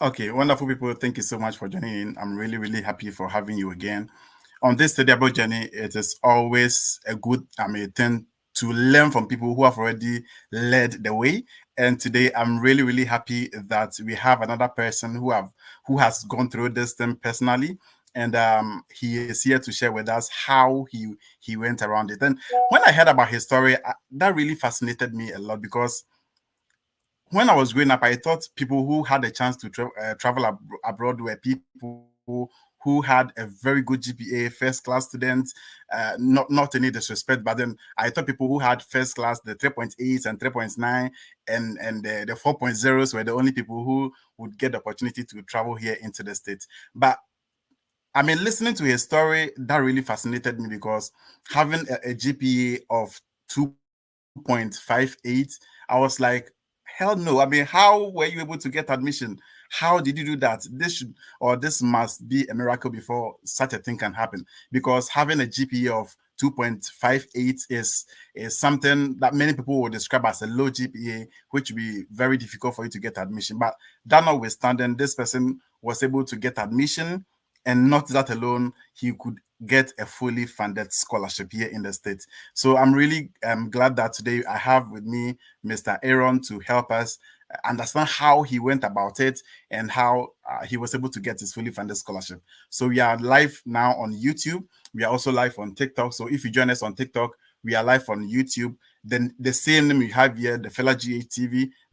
Okay, wonderful people. Thank you so much for joining in. I'm really, really happy for having you again. On this studyable journey, it is always a good thing to learn from people who have already led the way. And today I'm really, really happy that we have another person who has gone through this thing personally. And he is here to share with us how he went around it. And when I heard about his story, that really fascinated me a lot because when I was growing up, I thought people who had a chance to travel abroad were people who had a very good GPA, first class students. Not any disrespect, but then I thought people who had first class, the 3.8 and 3.9 and the 4.0s were the only people who would get the opportunity to travel here into the States. But listening to his story, that really fascinated me because having a GPA of 2.58, I was like, hell no. How were you able to get admission? How did you do that? This must be a miracle before such a thing can happen. Because having a GPA of 2.58 is something that many people would describe as a low GPA, which would be very difficult for you to get admission. But that notwithstanding, this person was able to get admission, and not that alone, he could get a fully funded scholarship here in the States. So I'm really glad that today I have with me Mr. Aaron to help us understand how he went about it and how he was able to get his fully funded scholarship. So we are live now on YouTube. We are also live on TikTok. So if you join us on TikTok, we are live on YouTube. Then the same name you have here, the Fela GA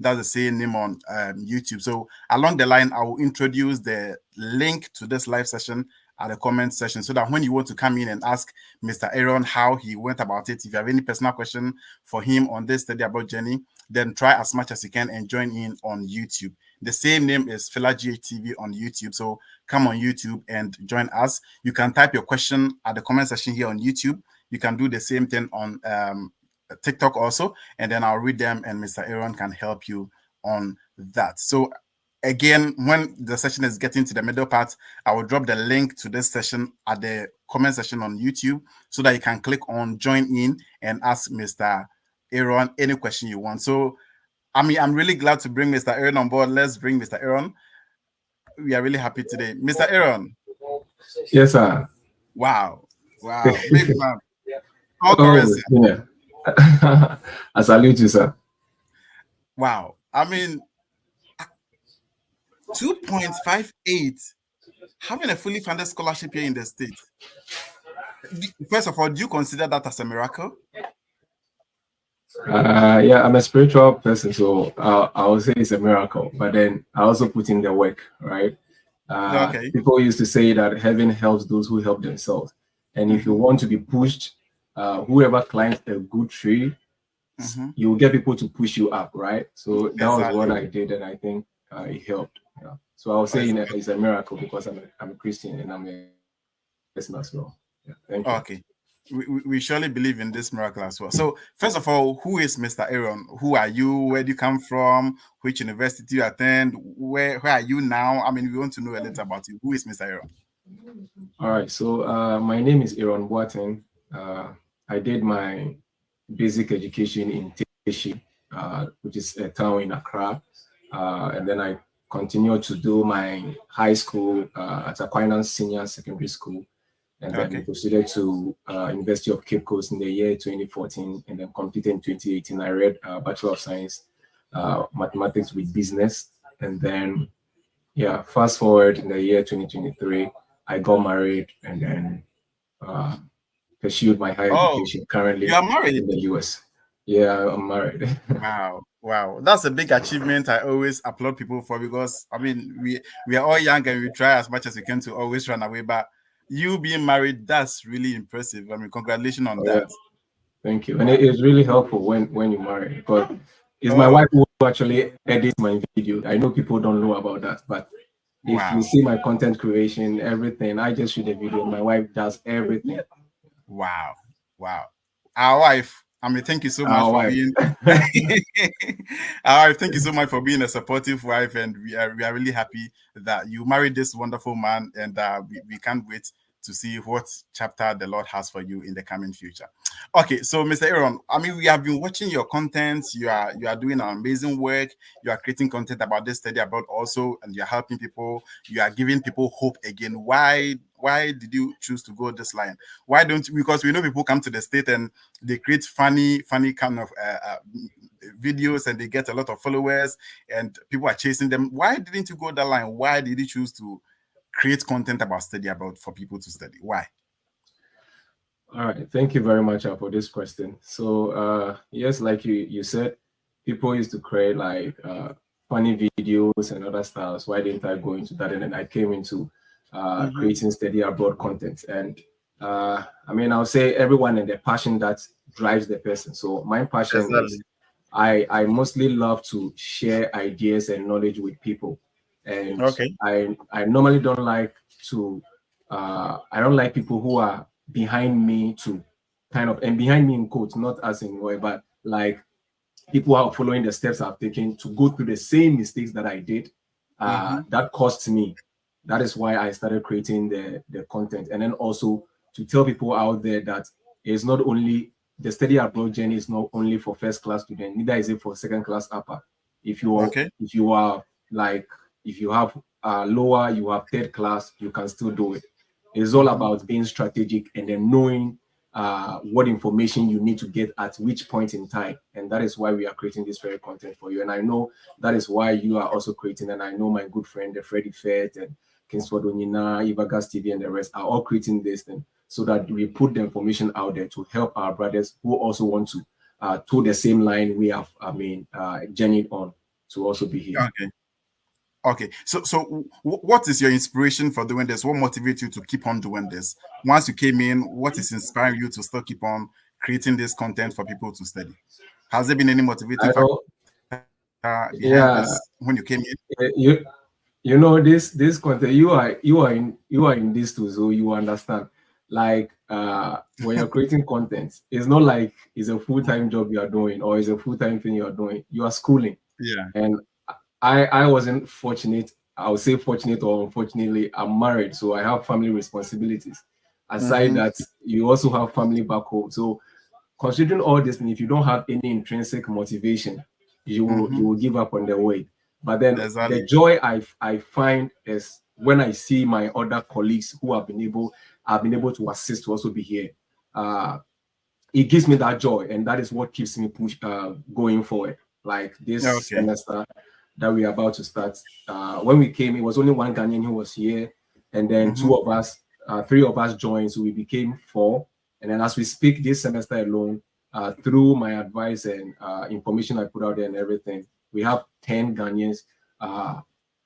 that's the same name on YouTube. So along the line, I will introduce the link to this live session at the comment section so that when you want to come in and ask Mr. Aaron how he went about it, if you have any personal question for him on this study about journey, then try as much as you can and join in on YouTube. The same name is Fela GA on YouTube. So come on YouTube and join us. You can type your question at the comment section here on YouTube. You can do the same thing on TikTok also, and then I'll read them and Mr. Aaron can help you on that. So again, when the session is getting to the middle part, I will drop the link to this session at the comment section on YouTube so that you can click on join in and ask Mr. Aaron any question you want. So I'm really glad to bring Mr. Aaron on board. Let's bring Mr. Aaron. We are really happy today. Mr. Aaron. Yes, sir. Wow. Big man. Oh, yeah. I salute you, sir. Wow. 2.58, having a fully funded scholarship here in the States. First of all, do you consider that as a miracle? Yeah, I'm a spiritual person, so I would say it's a miracle. But then I also put in the work, right? Okay. People used to say that heaven helps those who help themselves. And if you want to be pushed, whoever climbs a good tree, you will get people to push you up, right? So that was what I did, and I think it helped. Yeah. So I would say it's a miracle because I'm a Christian and I'm a person as well. Yeah, thank you. Okay. We surely believe in this miracle as well. So first of all, who is Mr. Aaron? Who are you? Where do you come from? Which university you attend? Where are you now? We want to know a little about you. Who is Mr. Aaron? All right. So my name is Aaron Boateng. I did my basic education in Teshi, which is a town in Accra. And then I continued to do my high school at Aquinas Senior Secondary School. And then proceeded to University of Cape Coast in the year 2014, and then completed in 2018. I read Bachelor of Science, Mathematics with Business. And then, yeah, fast forward in the year 2023, I got married and then pursued my higher education currently you are married in the US. Yeah, I'm married. Wow. That's a big achievement. I always applaud people for because we are all young and we try as much as we can to always run away. But you being married, that's really impressive. Congratulations on that. Yeah. Thank you. And it's really helpful when you marry because it's my wife who actually edits my video. I know people don't know about that, but if you see my content creation, everything, I just shoot a video. My wife does everything. Wow. Our wife, thank you so much for being our wife, thank you so much for being a supportive wife, and we are really happy that you married this wonderful man, and we can't wait to see what chapter the Lord has for you in the coming future. Okay, so Mr. Aaron, I mean, we have been watching your content. You are doing an amazing work. You are creating content about this study abroad also, and you're helping people. You are giving people hope again. Why did you choose to go this line? Why don't you? Because we know people come to the state and they create funny kind of videos and they get a lot of followers and people are chasing them. Why didn't you go that line? Why did you choose to create content about study abroad for people to study? Why? All right, thank you very much for this question. So yes, like you said, people used to create like funny videos and other styles. Why didn't I go into that? And then I came into creating study abroad content. And I mean, I'll say everyone and the passion that drives the person. So my passion is Exactly. I mostly love to share ideas and knowledge with people. And Okay. I normally don't like to I don't like people who are behind me to kind of, and behind me in quotes, not as in way, but like people who are following the steps I've taken to go through the same mistakes that I did. That cost me. That is why I started creating the content. And then also to tell people out there that it's not only the study abroad journey is not only for first class students, neither is it for second class upper. Okay. If you are like if you have lower, you have third class, you can still do it. It's all about being strategic and then knowing what information you need to get at which point in time. And that is why we are creating this very content for you. And I know that is why you are also creating. And I know my good friend, the Freddie Fett and Kingsford Onyina, Ibagas TV, and the rest are all creating this thing so that we put the information out there to help our brothers who also want to toe the same line we have, journeyed on to also be here. Okay. Okay. So what is your inspiration for doing this? What motivates you to keep on doing this? Once you came in, what is inspiring you to still keep on creating this content for people to study? Has there been any motivating I factor know, behind yeah, this when you came in? you you know this content you are in this too, so you understand. Like when you're creating content, it's not like it's a full-time job you are doing or it's a full-time thing you are doing. You are schooling, Yeah. and I wasn't fortunate. I would say fortunate or unfortunately, I'm married, so I have family responsibilities. Aside Mm-hmm. that, you also have family back home. So considering all this, and if you don't have any intrinsic motivation, you will give up on the way. But then the Exactly. joy I find is when I see my other colleagues who have been able to assist to also be here. It gives me that joy, and that is what keeps me going forward. Like this Okay. semester that we are about to start. When we came, it was only one Ghanaian who was here, and then Mm-hmm. two of us, three of us joined, so we became four. And then as we speak, this semester alone, through my advice and information I put out there and everything, we have 10 Ghanaians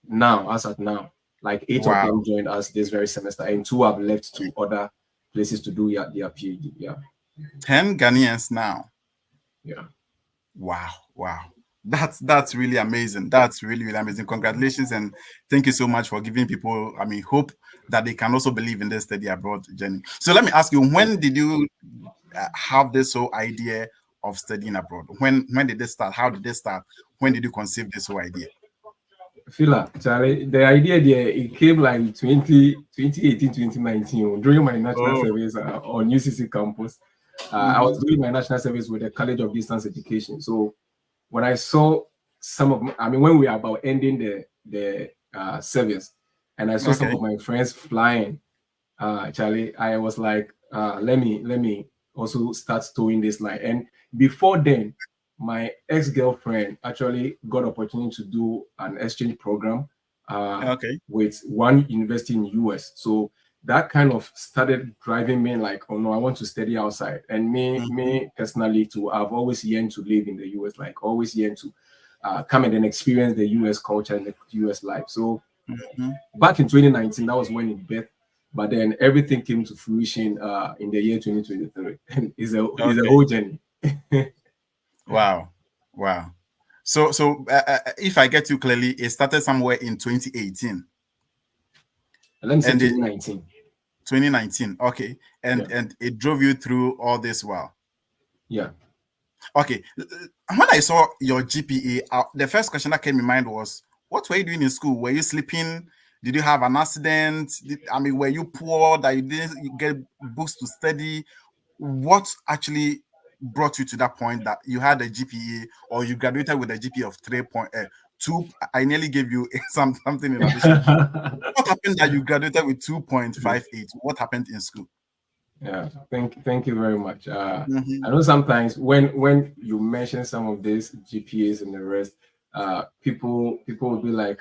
now, as at now. Like 8 of Wow. them joined us this very semester, and 2 have left to other places to do their PhD. Yeah. 10 Ghanaians now. Yeah. Wow. Wow. That's really amazing. That's really, really amazing. Congratulations and thank you so much for giving people, I mean, hope that they can also believe in this study abroad journey. So let me ask you, when did you have this whole idea of studying abroad? When did this start? How did this start? When did you conceive this whole idea? Fila, Charlie, the idea there, it came like 2018, 2019 during my national Oh, service on UCC campus. I was doing my national service with the College of Distance Education. So when I saw when we were about ending the service, and I saw some okay. of my friends flying, Charlie, I was like, let me also start towing this line. And before then, my ex-girlfriend actually got opportunity to do an exchange program Okay. with one university in US. So that kind of started driving me like, oh no, I want to study outside. And Mm-hmm. me personally too, I've always yearned to live in the US, like always yearned to come and then experience the US culture and the US life. So Mm-hmm. back in 2019, that was when it birthed. But then everything came to fruition in the year 2023. And it's a Okay. whole journey. Wow. Wow. So if I get you clearly, it started somewhere in 2018 Let me say and 2019. 2019. Okay. Yeah. And it drove you through all this while. Yeah. Okay. When I saw your GPA, the first question that came in mind was, what were you doing in school? Were you sleeping? Did you have an accident? Were you poor that you didn't get books to study? What actually brought you to that point that you had a GPA or you graduated with a GPA of 3.2? I nearly gave you something in addition. What happened that you graduated with 2.58? What happened in school? Yeah, thank you very much. Mm-hmm. I know sometimes when you mention some of these GPAs and the rest, people will be like,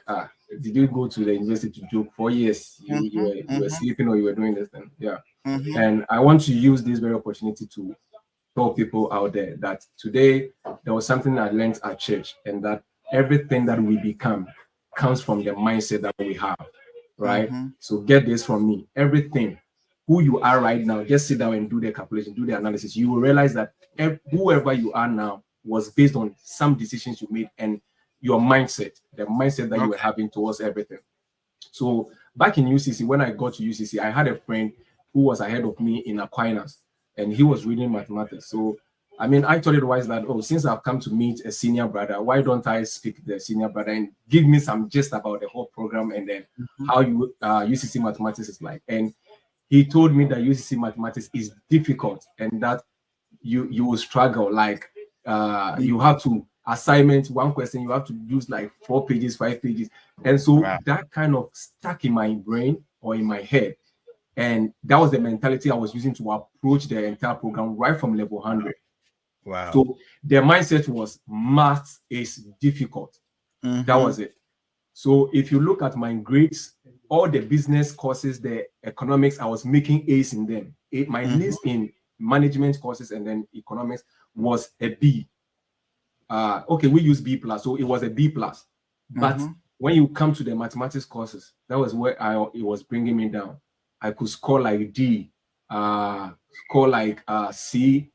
did you go to the university to joke? 4 years Mm-hmm. you were sleeping or you were doing this thing? Yeah. Mm-hmm. And I want to use this very opportunity to tell people out there that today there was something I learned at church, and that everything that we become comes from the mindset that we have, right? Mm-hmm. So get this from me. Everything who you are right now, just sit down and do the calculation, do the analysis. You will realize that whoever you are now was based on some decisions you made and your mindset, the mindset that you were Okay. having towards everything. So back in UCC, when I got to UCC, I had a friend who was ahead of me in Aquinas, and he was reading mathematics. So I thought it was that, since I've come to meet a senior brother, why don't I speak the senior brother and give me some gist about the whole program and then Mm-hmm. how UCC mathematics is like. And he told me that UCC mathematics is difficult and that you will struggle. Like you have to assignment one question, you have to use like 4 pages, 5 pages. And so Wow. that kind of stuck in my brain or in my head. And that was the mentality I was using to approach the entire program right from level 100. Wow. So the mindset was math is difficult. That Mm-hmm. was it. So if you look at my grades, all the business courses, the economics, I was making A's in them. My Mm-hmm. list in management courses and then economics was a B. Okay, we use B plus, so it was a B plus. But Mm-hmm. when you come to the mathematics courses, that was where it was bringing me down. I could score like D, score like C,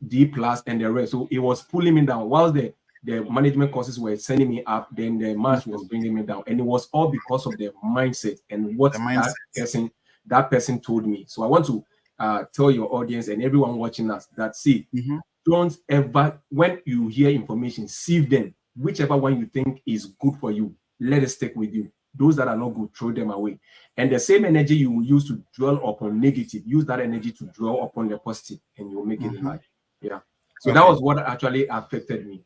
D plus, and the rest. So it was pulling me down. While the management courses were sending me up, then the maths was bringing me down, and it was all because of the mindset and The what mindset. that person told me. So I want to tell your audience and everyone watching us that Mm-hmm. don't ever, when you hear information, sieve them. Whichever one you think is good for you, let it stick with you. Those that are not good, throw them away. And the same energy you will use to dwell upon negative, use that energy to dwell upon the positive, and you'll make it in Mm-hmm. life. Yeah. So that Okay. was what actually affected me.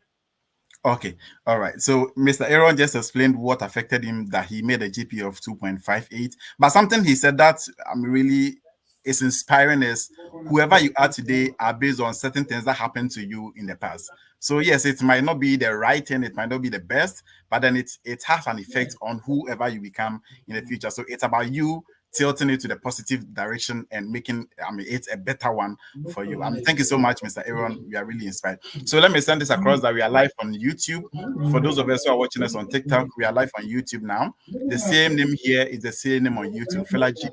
Okay. All right. So Mr. Aaron just explained what affected him, that he made a GPA of 2.58. But something he said that really is inspiring is whoever you are today are based on certain things that happened to you in the past. So yes, it might not be the right thing, it might not be the best, but then it has an effect on whoever you become in the future. So it's about you tilting it to the positive direction and making it's a better one for you. Thank you so much, Mr. Aaron. We are really inspired. So let me send this across that we are live on YouTube. For those of us who are watching us on TikTok, we are live on YouTube now. The same name here is the same name on YouTube. Fela G.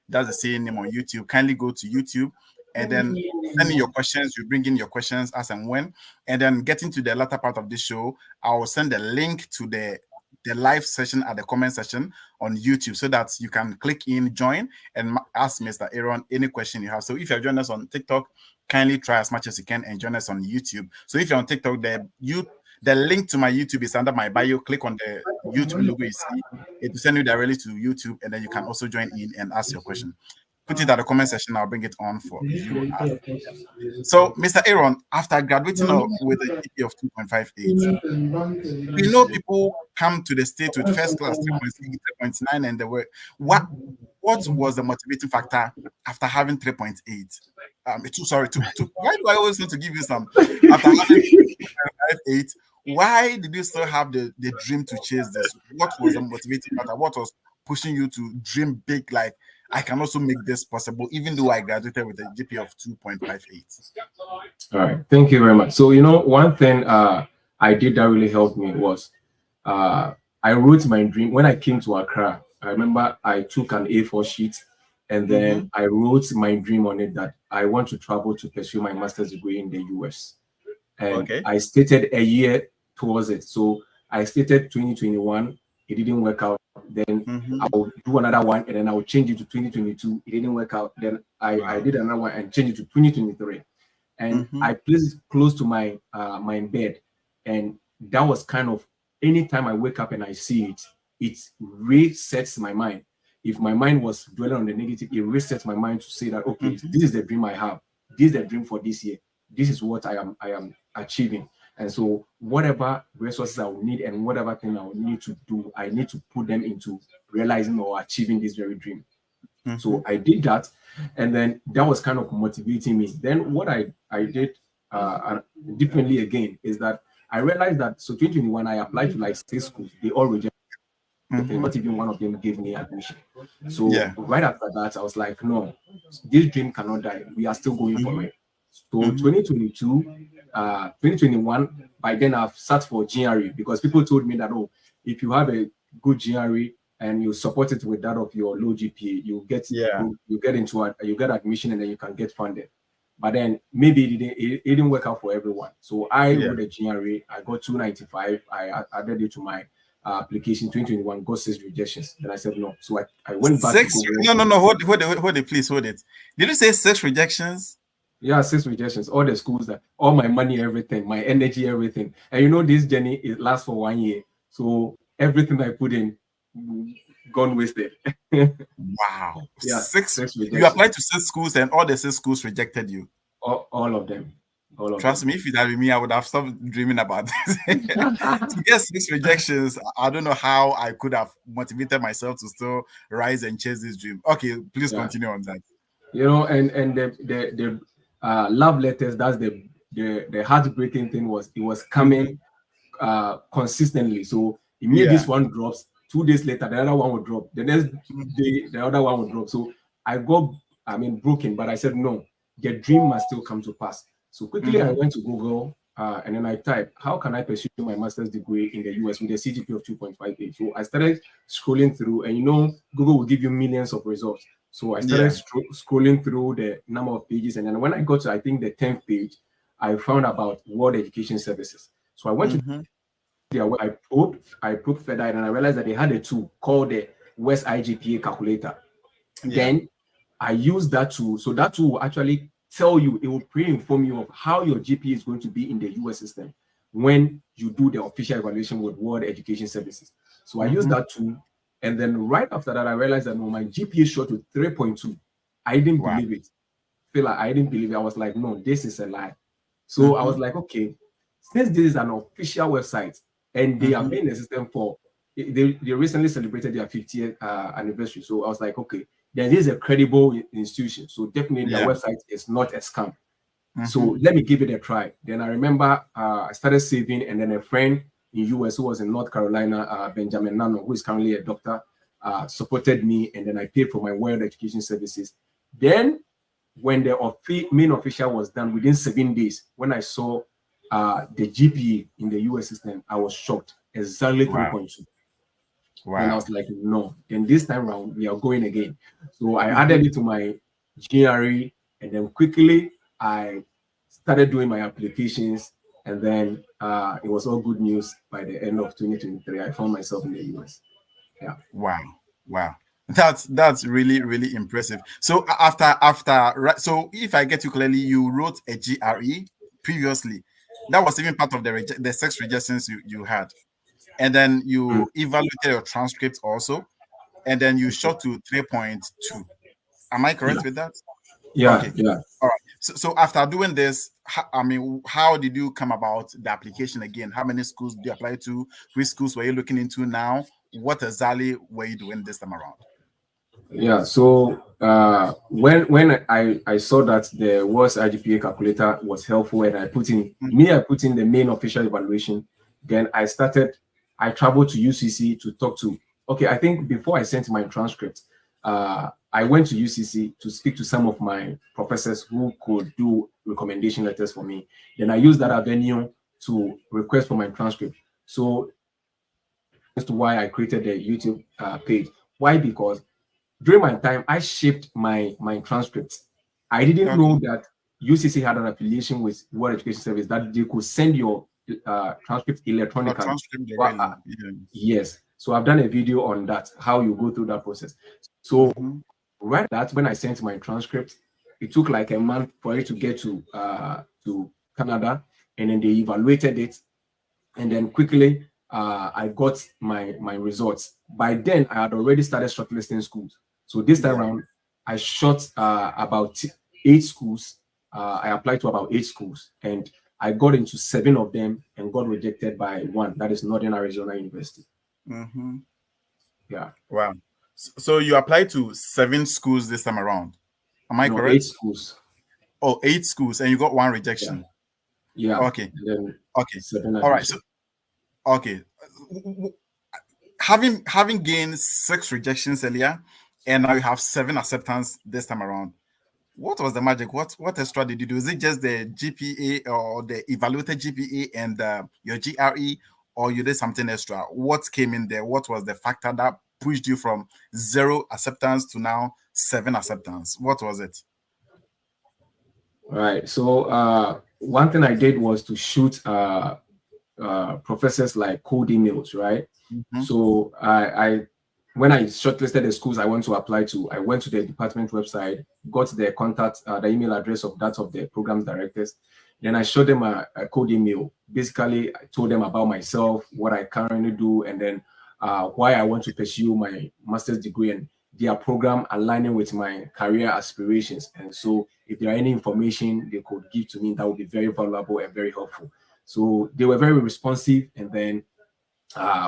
That's the same name on YouTube. Kindly go to YouTube and then send in your questions. You bring in your questions as and when. And then getting to the latter part of this show, I will send a link to the live session at the comment section on YouTube so that you can click in, join, and ask Mr. Aaron any question you have. So if you're joining us on TikTok, kindly try as much as you can and join us on YouTube. So if you're on TikTok, the link to my YouTube is under my bio. Click on the YouTube logo you see. It will send you directly to YouTube, and then you can also join in and ask your question. Put it at the comment section. I'll bring it on for you. So, Mr. Aaron, after graduating with a GPA of 2.58, we know people come to the state with first class 3.8, 3.9, and they were what was the motivating factor after having 3.8? Sorry, why do I always want to give you some after having 2.58? Why did you still have the dream to chase this? What was the motivating factor? What was pushing you to dream big? Like, I can also make this possible, even though I graduated with a GPA of 2.58. All right. Thank you very much. So, one thing I did that really helped me was I wrote my dream. When I came to Accra, I remember I took an A4 sheet and then I wrote my dream on it that I want to travel to pursue my master's degree in the US. And Okay. I stated a year towards it. So I stated 2021. It didn't work out. Then I'll do another one and then I'll change it to 2022. It didn't work out. Then I did another one and changed it to 2023. And I placed it close to my bed. And that was kind of, anytime I wake up and I see it, it resets my mind. If my mind was dwelling on the negative, it resets my mind to say that, okay, this is the dream I have. This is the dream for this year. This is what I am achieving. And so whatever resources I will need and whatever thing I will need to do, I need to put them into realizing or achieving this very dream. So I did that, and then that was kind of motivating me. Then what I did differently again is that I realized that, so 2021 I applied to like 6 schools. They all rejected. Not even one of them gave me admission. So right after that, I was like, no, this dream cannot die. We are still going for it. So 2021, by then I've sat for GRE because people told me that, oh, if you have a good GRE and you support it with that of your low GPA, you get admission and then you can get funded. But then maybe it didn't work out for everyone. So I wrote a GRE, I got 295, I added it to my application. 2021 got 6 rejections. Then I said no. So I went back to Google. No. Hold it, please hold it. Did you say 6 rejections? Yeah, 6 rejections. All the schools, that all my money, everything, my energy, everything. And you know, this journey, it lasts for 1 year. So everything I put in gone wasted. Wow. Yeah, 6 you applied to 6 schools and all the 6 schools rejected you. All of them. Trust me, if it had been me, I would have stopped dreaming about this. To get 6 rejections, I don't know how I could have motivated myself to still rise and chase this dream. Okay, please continue on that. You know, and the love letters, that's the heartbreaking thing, was it was coming consistently. So immediately this one drops, 2 days later the other one will drop, the next day the other one will drop. So I got broken, but I said no, the dream must still come to pass. So quickly I went to Google and then I typed, how can I pursue my master's degree in the US with a Cgpa of 2.58? So I started scrolling through, and you know, Google will give you millions of results. So I started scrolling through the number of pages, and then when I got to, I think, the 10th page, I found about World Education Services. So I went to I probed further, and I realized that they had a tool called the West Cgpa calculator. Then I used that tool. So that tool will actually tell you, it will pre-inform you of how your GPA is going to be in the US system when you do the official evaluation with World Education Services. So I used that tool, and then right after that, I realized that my GPA shot to 3.2. I didn't believe it. I didn't believe it. I was like, no, this is a lie. So I was like, okay, since this is an official website and they are paying the system for, they recently celebrated their 50th anniversary. So I was like, okay, there is a credible institution. So definitely their website is not a scam. So let me give it a try. Then I remember I started saving, and then a friend in US who was in North Carolina, Benjamin Nano, who is currently a doctor, supported me, and then I paid for my World Education Services. Then when the main official was done, within 7 days, when I saw the GPA in the US system, I was shocked. Exactly 3.2. Wow. And I was like, no. Then this time around, we are going again. So I added it to my GRE, and then quickly I started doing my applications, and then it was all good news. By the end of 2023, I found myself in the US. Yeah. Wow. That's really impressive. So so if I get you clearly, you wrote a GRE previously. That was even part of the 6 rejections you had, and then you evaluated your transcript also, and then you shot to 3.2. Am I correct with that? Yeah. Okay. Yeah. All right. So after doing this, how did you come about the application again? How many schools did you apply to? Which schools were you looking into now? What exactly were you doing this time around? Yeah. So when I saw that the WOS Cgpa calculator was helpful, and I put in the main official evaluation, then I traveled to UCC to talk to. Okay, I think before I sent my transcript, I went to UCC to speak to some of my professors who could do recommendation letters for me. Then I used that avenue to request for my transcript. So that's why I created the YouTube page. Why? Because during my time, I shipped my transcripts. I didn't know that UCC had an affiliation with World Education Service, that they could send your transcript electronically. Yes. So I've done a video on that, how you go through that process. So right, that's when I sent my transcript. It took like a month for it to get to Canada, and then they evaluated it, and then quickly I got my results. by then I had already started shortlisting schools. So this time Yeah. around, I shot about 8 schools. I applied to about 8 schools, and I got into 7 of them and got rejected by one. That is Northern Arizona University. Mm-hmm. Yeah. Wow. So you applied to 7 schools this time around. Am I No, eight correct? schools. Oh, 8 schools, and you got one Yeah. rejection. Yeah. Okay. And then Okay. 7 admission. All right. So okay. Having gained 6 rejections earlier, and now you have 7 acceptance this time around. What was the magic? What extra did you do? Is it just the GPA or the evaluated GPA and your GRE, or you did something extra? What came in there? What was the factor that pushed you from 0 acceptance to now 7 acceptance? What was it? All right. So one thing I did was to shoot professors like cold emails, right? Mm-hmm. So I when I shortlisted the schools I want to apply to, I went to the department website, got the contact, the email address of that of the programs directors. Then I showed them a code email. Basically, I told them about myself, what I currently do, and then why I want to pursue my master's degree and their program aligning with my career aspirations. And so, if there are any information they could give to me, that would be very valuable and very helpful. So they were very responsive, and then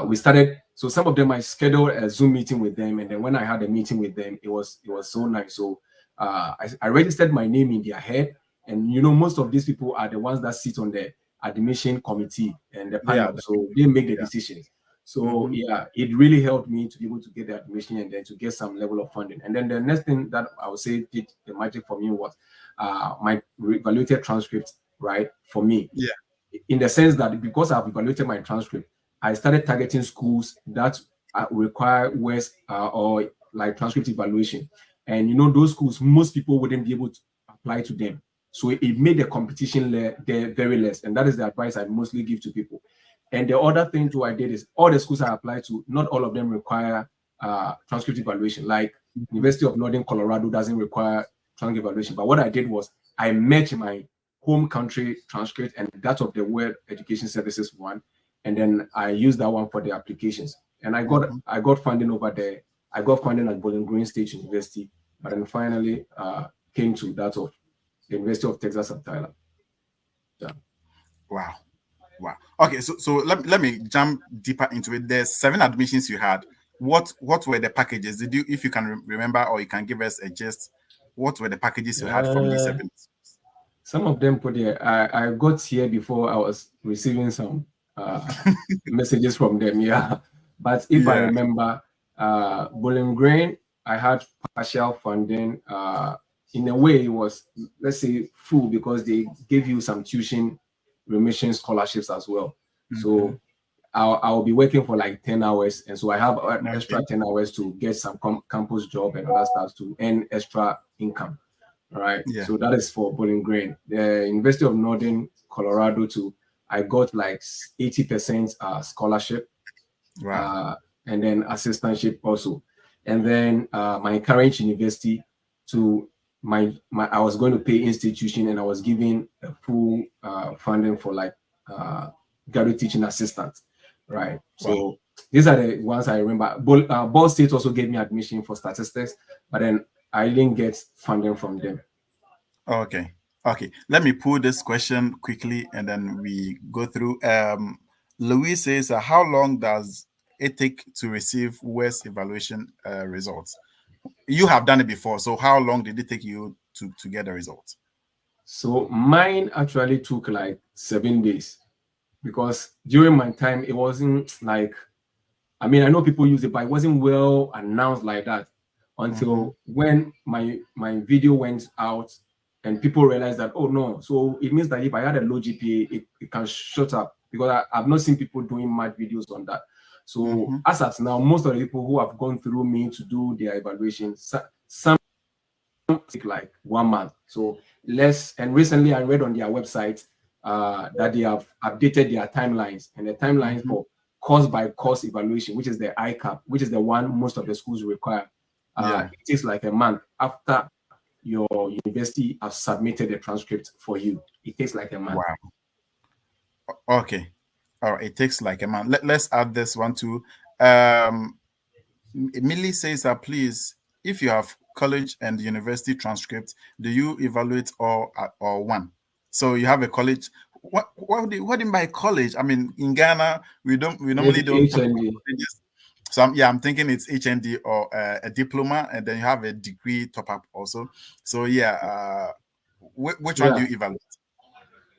we started. So some of them I scheduled a Zoom meeting with them, and then when I had a meeting with them, it was so nice. So I registered my name in their head, and most of these people are the ones that sit on the admission committee and the Yeah. panel, so they make the Yeah. decisions. So Mm-hmm. yeah, it really helped me to be able to get the admission and then to get some level of funding. And then the next thing that I would say did the magic for me was my evaluated transcript, right? For me, Yeah. in the sense that because I've evaluated my transcript, I started targeting schools that require words or like transcript evaluation. And those schools, most people wouldn't be able to apply to them. So it made the competition there very less. And that is the advice I mostly give to people. And the other thing too I did is all the schools I applied to, not all of them require transcript evaluation. Like Mm-hmm. University of Northern Colorado doesn't require transcript evaluation. But what I did was I matched my home country transcript and that of the World Education Services one, and then I used that one for the applications. And Mm-hmm. I got funding over there. I got funding at Bowling Green State University, but then finally came to that of the University of Texas at Tyler. Yeah. Wow. Wow. Okay, so let me jump deeper into it. There's 7 admissions you had. What were the packages? Did you, if you can remember, or you can give us a gist, what were the packages you had from these Uh, 7? some of them put there. I got here before I was receiving some uh, messages from them. Yeah, but if I Yeah. remember, Bowling Green, I had partial funding. In a way, it was, let's say, full because they gave you some tuition remission scholarships as well. Mm-hmm. So I'll be working for like 10 hours, and so I have an extra Okay. 10 hours to get some campus job and other stuff to earn extra income. All right. Yeah. So that is for Bowling Green. The University of Northern Colorado too. I got like 80% scholarship, Wow. uh, and then assistantship also. And then my current university to my I was going to pay institution and I was given a full funding for like graduate teaching assistant. Right. Wow. So these are the ones I remember. Ball State also gave me admission for statistics, but then I didn't get funding from them. Okay. Okay. Let me pull this question quickly and then we go through. Louis says, how long does it take to receive West evaluation results? You have done it before, so how long did it take you to get the results? So mine actually took like 7 days because during my time it wasn't like, I mean, I know people use it, but it wasn't well announced like that Mm-hmm. until when my video went out and people realized that, oh no, so it means that if I had a low GPA, it can shut up because I've not seen people doing mad videos on that. So Mm-hmm. as at now, most of the people who have gone through me to do their evaluation, some take like 1 month. So less. And recently, I read on their website that they have updated their timelines and the timelines Mm-hmm. for course by course evaluation, which is the ICAP, which is the one most of the schools require. Yeah. It takes like a month after your university has submitted the transcript for you. It takes like a month. Wow. Okay. All right. It takes like a month. Let's add this one too. Um, Millie says that please, if you have college and university transcripts, do you evaluate or one? So you have a college. What do you mean by college? I mean, in Ghana, we normally Maybe don't talk HND. about colleges. So I'm thinking it's HND or a diploma, and then you have a degree top up also. So yeah, which one do Yeah. you evaluate?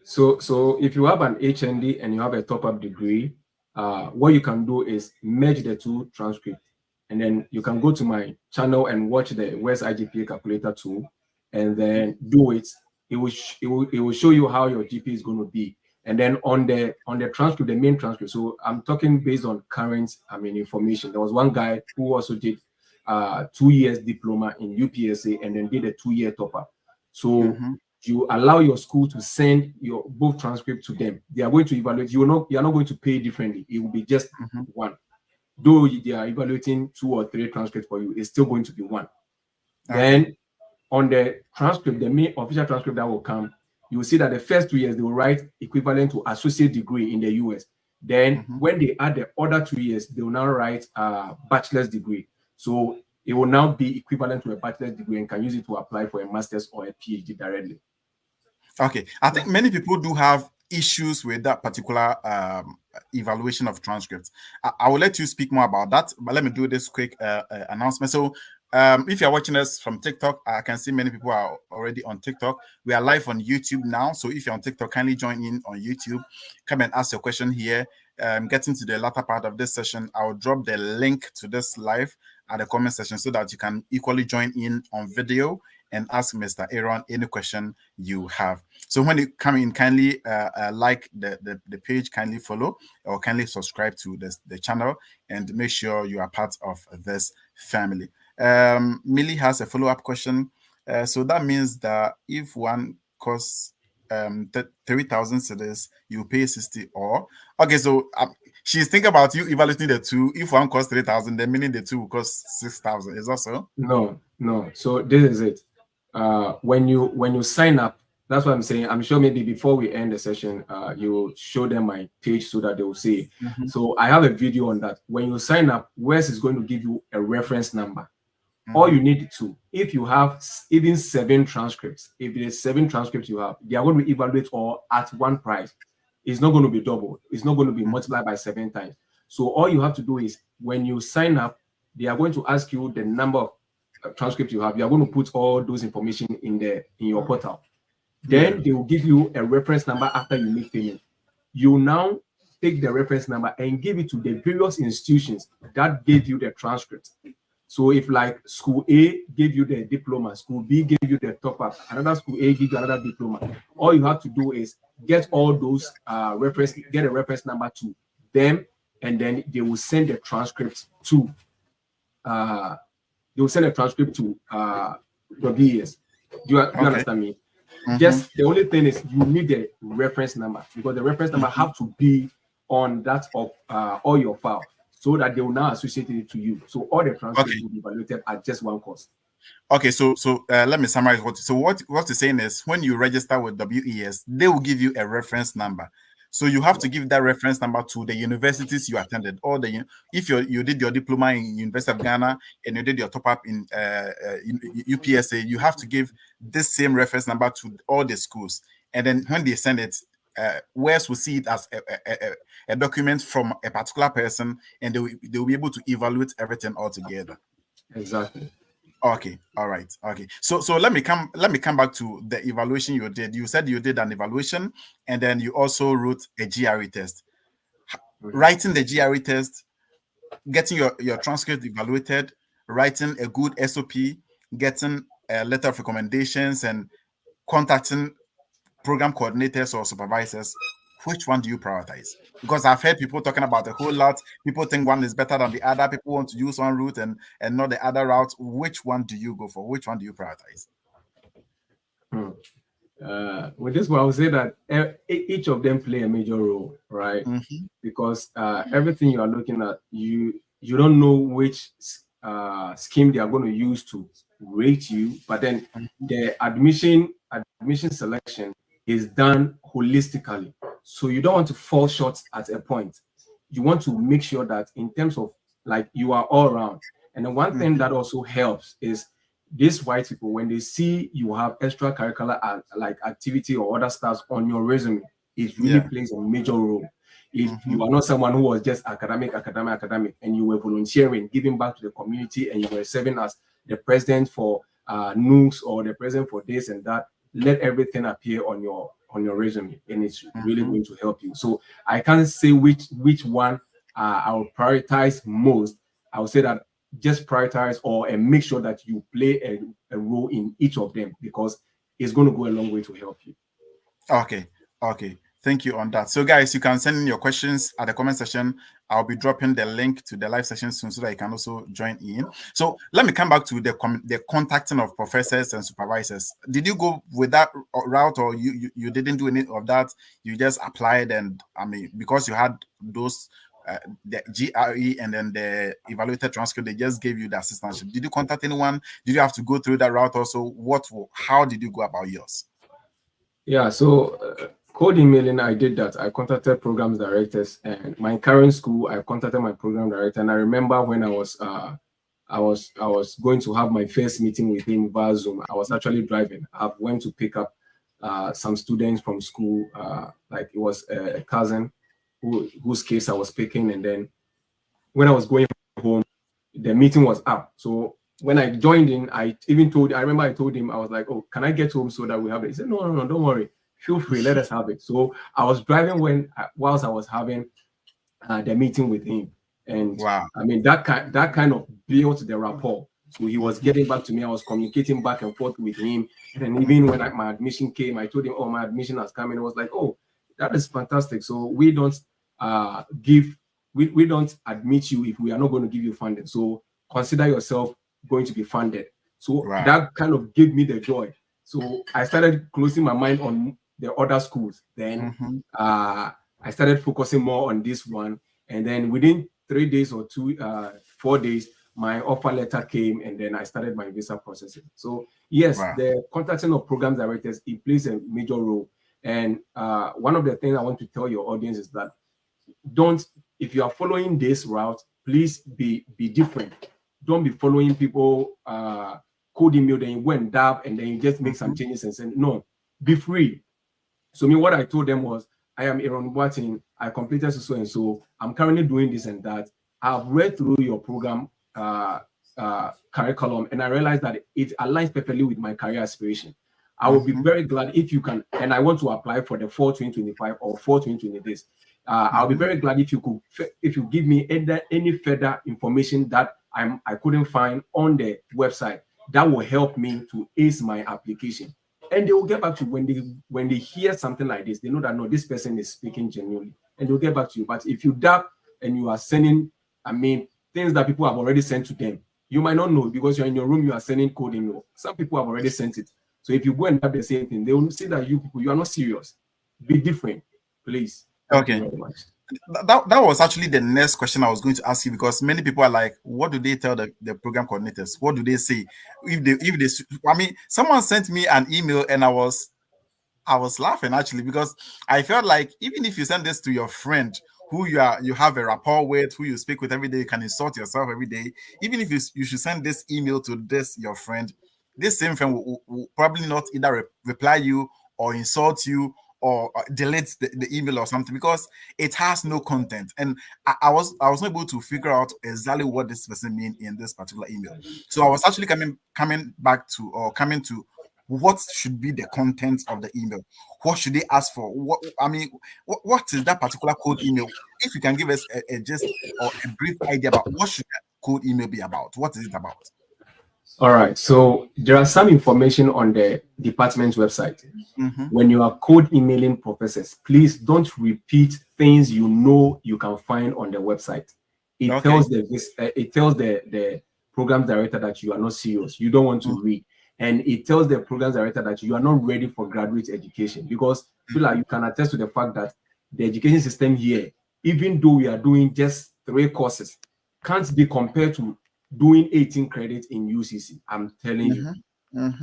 So if you have an HND and you have a top-up degree, what you can do is merge the two transcripts, and then you can go to my channel and watch the Where's IGPA calculator tool, and then do it. It will show you how your GPA is going to be, and then on the transcript, the main transcript. So I'm talking based on current, information. There was one guy who also did 2 years diploma in UPSA and then did a 2-year top-up. So Mm-hmm, you allow your school to send your both transcript to them. They are going to evaluate. You are not going to pay differently. It will be just mm-hmm. one. Though they are evaluating 2 or 3 transcripts for you, it's still going to be one. Okay. Then on the transcript, the main official transcript that will come, you will see that the first 2 years they will write equivalent to associate degree in the US. Then Mm-hmm. when they add the other 2 years, they will now write bachelor's degree. So it will now be equivalent to a bachelor's degree and can use it to apply for a master's or a PhD directly. Okay, I think many people do have issues with that particular evaluation of transcripts. I will let you speak more about that, but let me do this quick announcement. So, if you're watching us from TikTok, I can see many people are already on TikTok. We are live on YouTube now, so if you're on TikTok, kindly join in on YouTube. Come and ask your question here. Getting to the latter part of this session, I'll drop the link to this live at the comment section so that you can equally join in on video and ask Mr. Aaron any question you have. So when you come in, kindly like the page, kindly follow or kindly subscribe to the channel and make sure you are part of this family. Millie has a follow-up question. So that means that if one costs 3,000 cedis, you pay 60 or okay. So she's thinking about you evaluating the two. If one costs 3,000, then meaning the two will cost 6,000. Is that so? No. So this is it. When you sign up, that's what I'm saying. I'm sure maybe before we end the session, you will show them my page so that they will see. Mm-hmm. So I have a video on that. When you sign up, Wes is going to give you a reference number. Mm-hmm. All you need to, if you have even 7 transcripts, if there's 7 transcripts you have, they are going to evaluate all at one price. It's not going to be doubled. It's not going to be multiplied by 7 times. So all you have to do is when you sign up, they are going to ask you the number of transcript you have. You are going to put all those information in your portal. Then they will give you a reference number after you make payment. You now take the reference number and give it to the various institutions that gave you the transcript. So if like school A gave you the diploma, school B gave you the top up, another school A gave you another diploma, all you have to do is get all those get a reference number to them, and then they will send the transcript to your BES. Do you understand me? Mm-hmm. Just the only thing is you need the reference number, because the reference number have to be on that of all your file, so that they will now associate it to you. So all the transcripts will be evaluated at just one cost. Okay, so let me summarize what you're saying is when you register with WES, they will give you a reference number. So you have to give that reference number to the universities you attended, or if you did your diploma in University of Ghana and you did your top up in UPSA, you have to give this same reference number to all the schools. And then when they send it, WES will see it as a document from a particular person, and they will be able to evaluate everything all together. Exactly. Okay, all right. Okay. So let me come back to the evaluation you did. You said you did an evaluation and then you also wrote a GRE test. Writing the GRE test, getting your transcript evaluated, writing a good SOP, getting a letter of recommendations, and contacting program coordinators or supervisors. Which one do you prioritize? Because I've heard people talking about a whole lot. People think one is better than the other. People want to use one route and not the other route. Which one do you go for? Which one do you prioritize? With this one, I would say that each of them play a major role, right? Mm-hmm. Because everything you are looking at, you don't know which scheme they are going to use to rate you, but then the admission selection is done holistically. So you don't want to fall short at a point. You want to make sure that in terms of like you are all around. And then one thing that also helps is these white people, when they see you have extracurricular like activity or other stuff on your resume, it really plays a major role. If you are not someone who was just academic, and you were volunteering, giving back to the community, and you were serving as the president for NUS or the president for this and that, let everything appear on your resume, and it's really going to help you. So I can't say which one I will prioritize most. I would say that just prioritize and make sure that you play a role in each of them, because it's going to go a long way to help you. Okay. Thank you on that. So guys, you can send in your questions at the comment section. I'll be dropping the link to the live session soon so that you can also join in. So let me come back to the contacting of professors and supervisors. Did you go with that route, or you didn't do any of that? You just applied, and I mean, because you had those the GRE and then the evaluated transcript, they just gave you the assistantship. Did you contact anyone? Did you have to go through that route also? How did you go about yours? Yeah, so code emailing, I did that. I contacted programs directors, and my current school, I contacted my program director. And I remember when I was going to have my first meeting with him via Zoom. I was actually driving. I went to pick up some students from school. Like it was a cousin whose case I was picking, and then when I was going home, the meeting was up. So when I joined in, I remember I told him, I was like, oh, can I get home so that we have it? He said, no, don't worry. Feel free, let us have it. So I was driving whilst I was having the meeting with him. And wow. I mean, that kind of built the rapport. So he was getting back to me. I was communicating back and forth with him. And then even when my admission came, I told him, oh, my admission has come. And it was like, oh, that is fantastic. So we don't we don't admit you if we are not going to give you funding. So consider yourself going to be funded. So that kind of gave me the joy. So I started closing my mind on the other schools. Then I started focusing more on this one. And then within 3 days or 4 days, my offer letter came, and then I started my visa processing. So yes, the contacting of program directors, it plays a major role. And one of the things I want to tell your audience is that if you are following this route, please be different. Don't be following people code email, then you go and dab, and then you just make some changes and say, no, be free. So what I told them was, I am Aaron Boateng, I completed so and so, I'm currently doing this and that. I've read through your program curriculum, and I realized that it aligns perfectly with my career aspiration. I will be very glad if you can, and I want to apply for the fall 2025 or fall 2020 this. I'll be very glad if you give me any further information that I couldn't find on the website that will help me to ace my application. And they will get back to you when they hear something like this. They know that no, this person is speaking genuinely, and they'll get back to you. But if you doubt and you are sending, things that people have already sent to them, you might not know because you're in your room, you are sending code email. Some people have already sent it. So if you go and have the same thing, they will see that you are not serious. Be different, please. Thank you very much. That was actually the next question I was going to ask you, because many people are like, what do they tell the program coordinators? What do they say? Someone sent me an email and I was laughing actually, because I felt like even if you send this to your friend who you have a rapport with, who you speak with every day, you can insult yourself every day. Even if you should send this email to your friend, this same friend will probably not either reply you or insult you or delete the email or something, because it has no content. And I was not able to figure out exactly what this person mean in this particular email. So I was actually coming to what should be the content of the email. What should they ask for? What is that particular code email? If you can give us a gist or a brief idea about what should that code email be about? What is it about? All right. So there are some information on the department's website. When you are code emailing professors, please don't repeat things you know you can find on the website. It tells the program director that you are not serious. You don't want to read. And it tells the program director that you are not ready for graduate education, because you can attest to the fact that the education system here, even though we are doing just 3 courses, can't be compared to doing 18 credits in UCC. I'm telling you,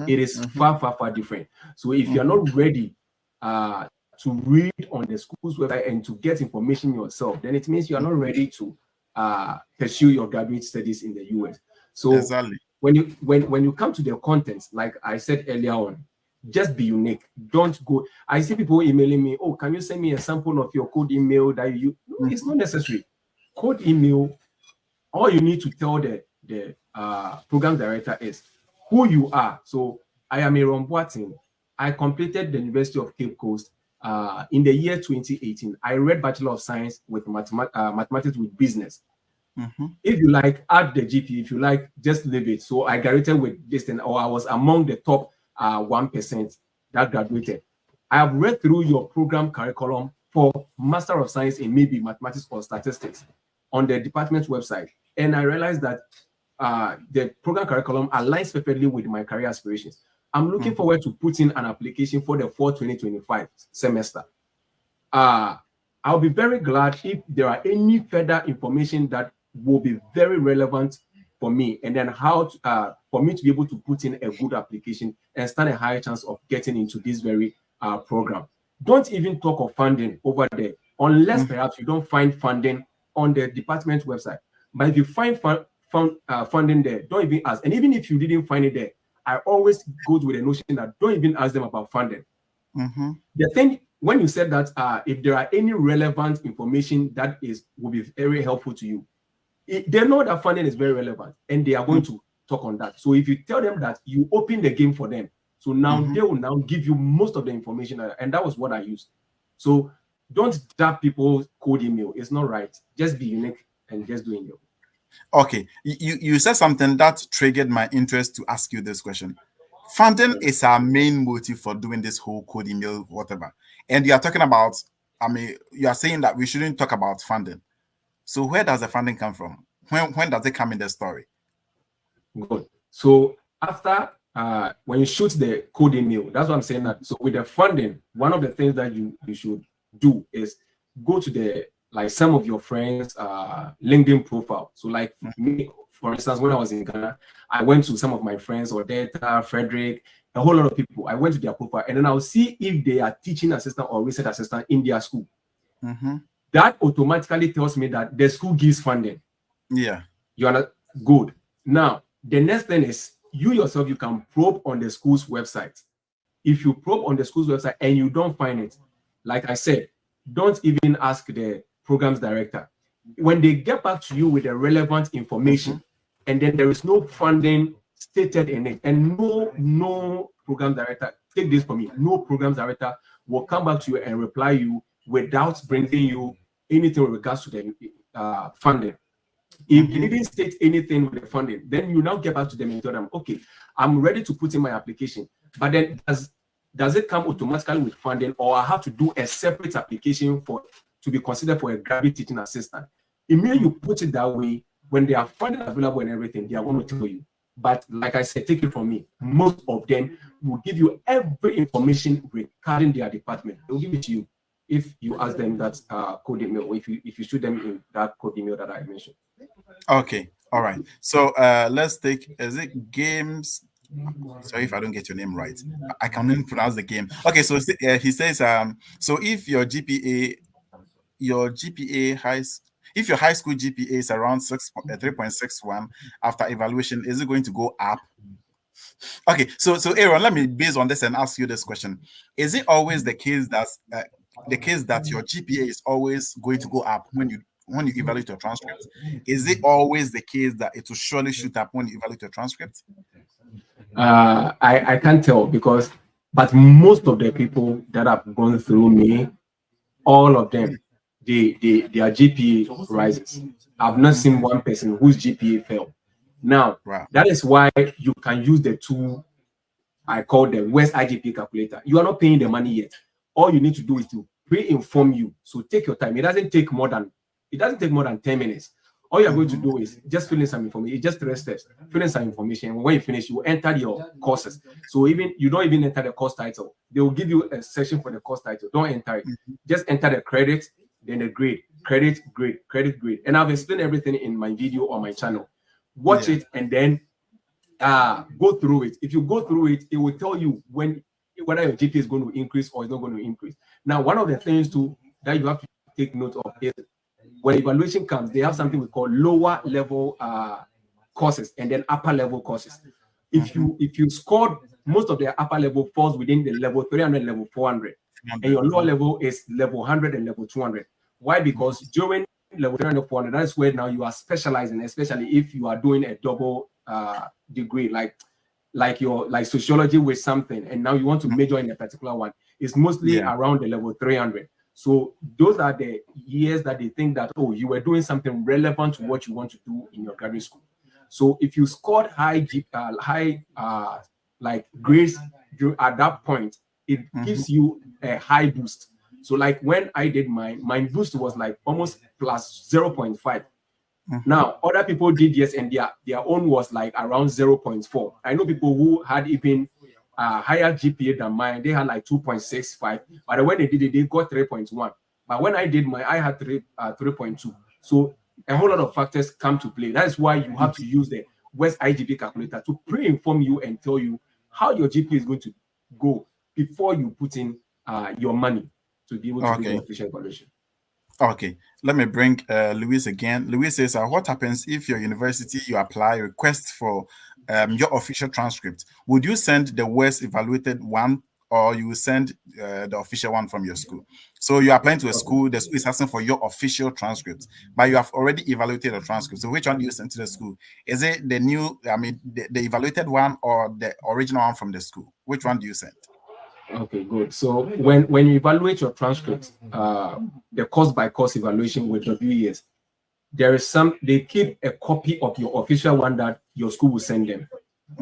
it is far different. So if you're not ready to read on the school's website and to get information yourself, then it means you are not ready to pursue your graduate studies in the US. So exactly. when you come to the contents, like I said earlier on, just be unique. Don't go. I see people emailing me, oh, can you send me a sample of your code email that you no, it's not necessary. Code email, all you need to tell the program director is who you are. So I am Aaron Boatin. I completed the University of Cape Coast in the year 2018. I read Bachelor of Science with mathematics with business. If you like, add the GP. If you like, just leave it. So I graduated with this thing, or I was among the top 1% that graduated. I have read through your program curriculum for Master of Science in maybe mathematics or statistics on the department's website. And I realized that the program curriculum aligns perfectly with my career aspirations. I'm looking forward to putting an application for the fall 2025 semester. I'll be very glad if there are any further information that will be very relevant for me, and then how to, for me to be able to put in a good application and stand a higher chance of getting into this very program. Don't even talk of funding over there, unless perhaps you don't find funding on the department website. But if you find funding there, don't even ask. And even if you didn't find it there, I always go with the notion that don't even ask them about funding. The thing, when you said that if there are any relevant information that will be very helpful to you, they know that funding is very relevant and they are going to talk on that. So if you tell them that, you open the game for them. So now they will now give you most of the information, and that was what I used. So don't dab people's code email. It's not right. Just be unique and just doing it. Okay, you said something that triggered my interest to ask you this question. Funding is our main motive for doing this whole code email, whatever. And you are talking about, I mean, you are saying that we shouldn't talk about funding. So where does the funding come from? When does it come in the story? Good. So after when you shoot the code email, that's what I'm saying. That so with the funding, one of the things that you should do is go to the, like, some of your friends LinkedIn profile. So like me, for instance, when I was in Ghana, I went to some of my friends, Odetta, Frederick, a whole lot of people. I went to their profile, and then I'll see if they are teaching assistant or research assistant in their school. That automatically tells me that the school gives funding. Yeah. You are good. Now, the next thing is you yourself, you can probe on the school's website. If you probe on the school's website and you don't find it, like I said, don't even ask the programs director. When they get back to you with the relevant information, and then there is no funding stated in it, and no program director, take this from me, no programs director will come back to you and reply you without bringing you anything with regards to the funding. If they didn't state anything with the funding, then you now get back to them and tell them, okay, I'm ready to put in my application. But then does it come automatically with funding, or I have to do a separate application to be considered for a graduate teaching assistant? Immediately you put it that way, when they are funding available and everything, they are going to tell you. But like I said, take it from me, most of them will give you every information regarding their department. They'll give it to you if you ask them that code email, or if you shoot them in that code email that I mentioned. Okay, all right. So let's take, is it games? Sorry if I don't get your name right. I can't even pronounce the game. Okay, so he says so if your GPA if your high school GPA is around 3.61 after evaluation, is it going to go up? Okay, so Aaron, let me base on this and ask you this question: is it always the case that your GPA is always going to go up when you evaluate your transcript? Is it always the case that it will surely shoot up when you evaluate your transcript? I can't tell, but most of the people that have gone through me, all of them, their GPA rises. I've not seen one person whose GPA fell. Now, that is why you can use the tool I call the West IGPA calculator. You are not paying the money yet. All you need to do is to pre-inform you. So take your time. It doesn't take more than 10 minutes. All you're going to do is just fill in some information. It's just 3 steps. Fill in some information. When you finish, you enter your courses. So you don't even enter the course title. They will give you a section for the course title. Don't enter it. Just enter the credit, then the grade. Credit, grade, credit, grade. And I've explained everything in my video on my channel. Watch it and then go through it. If you go through it, it will tell you whether your GPA is going to increase or it's not going to increase. Now, one of the things too that you have to take note of is when evaluation comes, they have something we call lower level courses and then upper level courses. If you scored most of the upper level falls within the level 300, level 400, and your lower level is level 100 and level 200. Why? Because during level 300, 400, that's where now you are specializing, especially if you are doing a double degree, like sociology with something, and now you want to major in a particular one. It's mostly around the level 300. So those are the years that they think that, oh, you were doing something relevant to what you want to do in your graduate school. So if you scored high like grades at that point, it gives you a high boost. So like when I did mine, my boost was like almost plus 0.5. Now other people did yes, and their own was like around 0.4. I know people who had even higher GPA than mine. They had like 2.65, but when they did it, they got 3.1. But when I did mine, I had 3.2. So a whole lot of factors come to play. That is why you have to use the West IGP calculator to pre-inform you and tell you how your GPA is going to go before you put in your money to be able to do the official evaluation. Okay, let me bring Luis again. Luis says, what happens if your university, you apply, request for your official transcript? Would you send the worst evaluated one, or you will send the official one from your school? So you're applying to a school, the school is asking for your official transcript, but you have already evaluated a transcript. So which one do you send to the school? Is it the new, the evaluated one, or the original one from the school? Which one do you send? Okay, good. So when you evaluate your transcript, the course by course evaluation with WES, there is they keep a copy of your official one that your school will send them.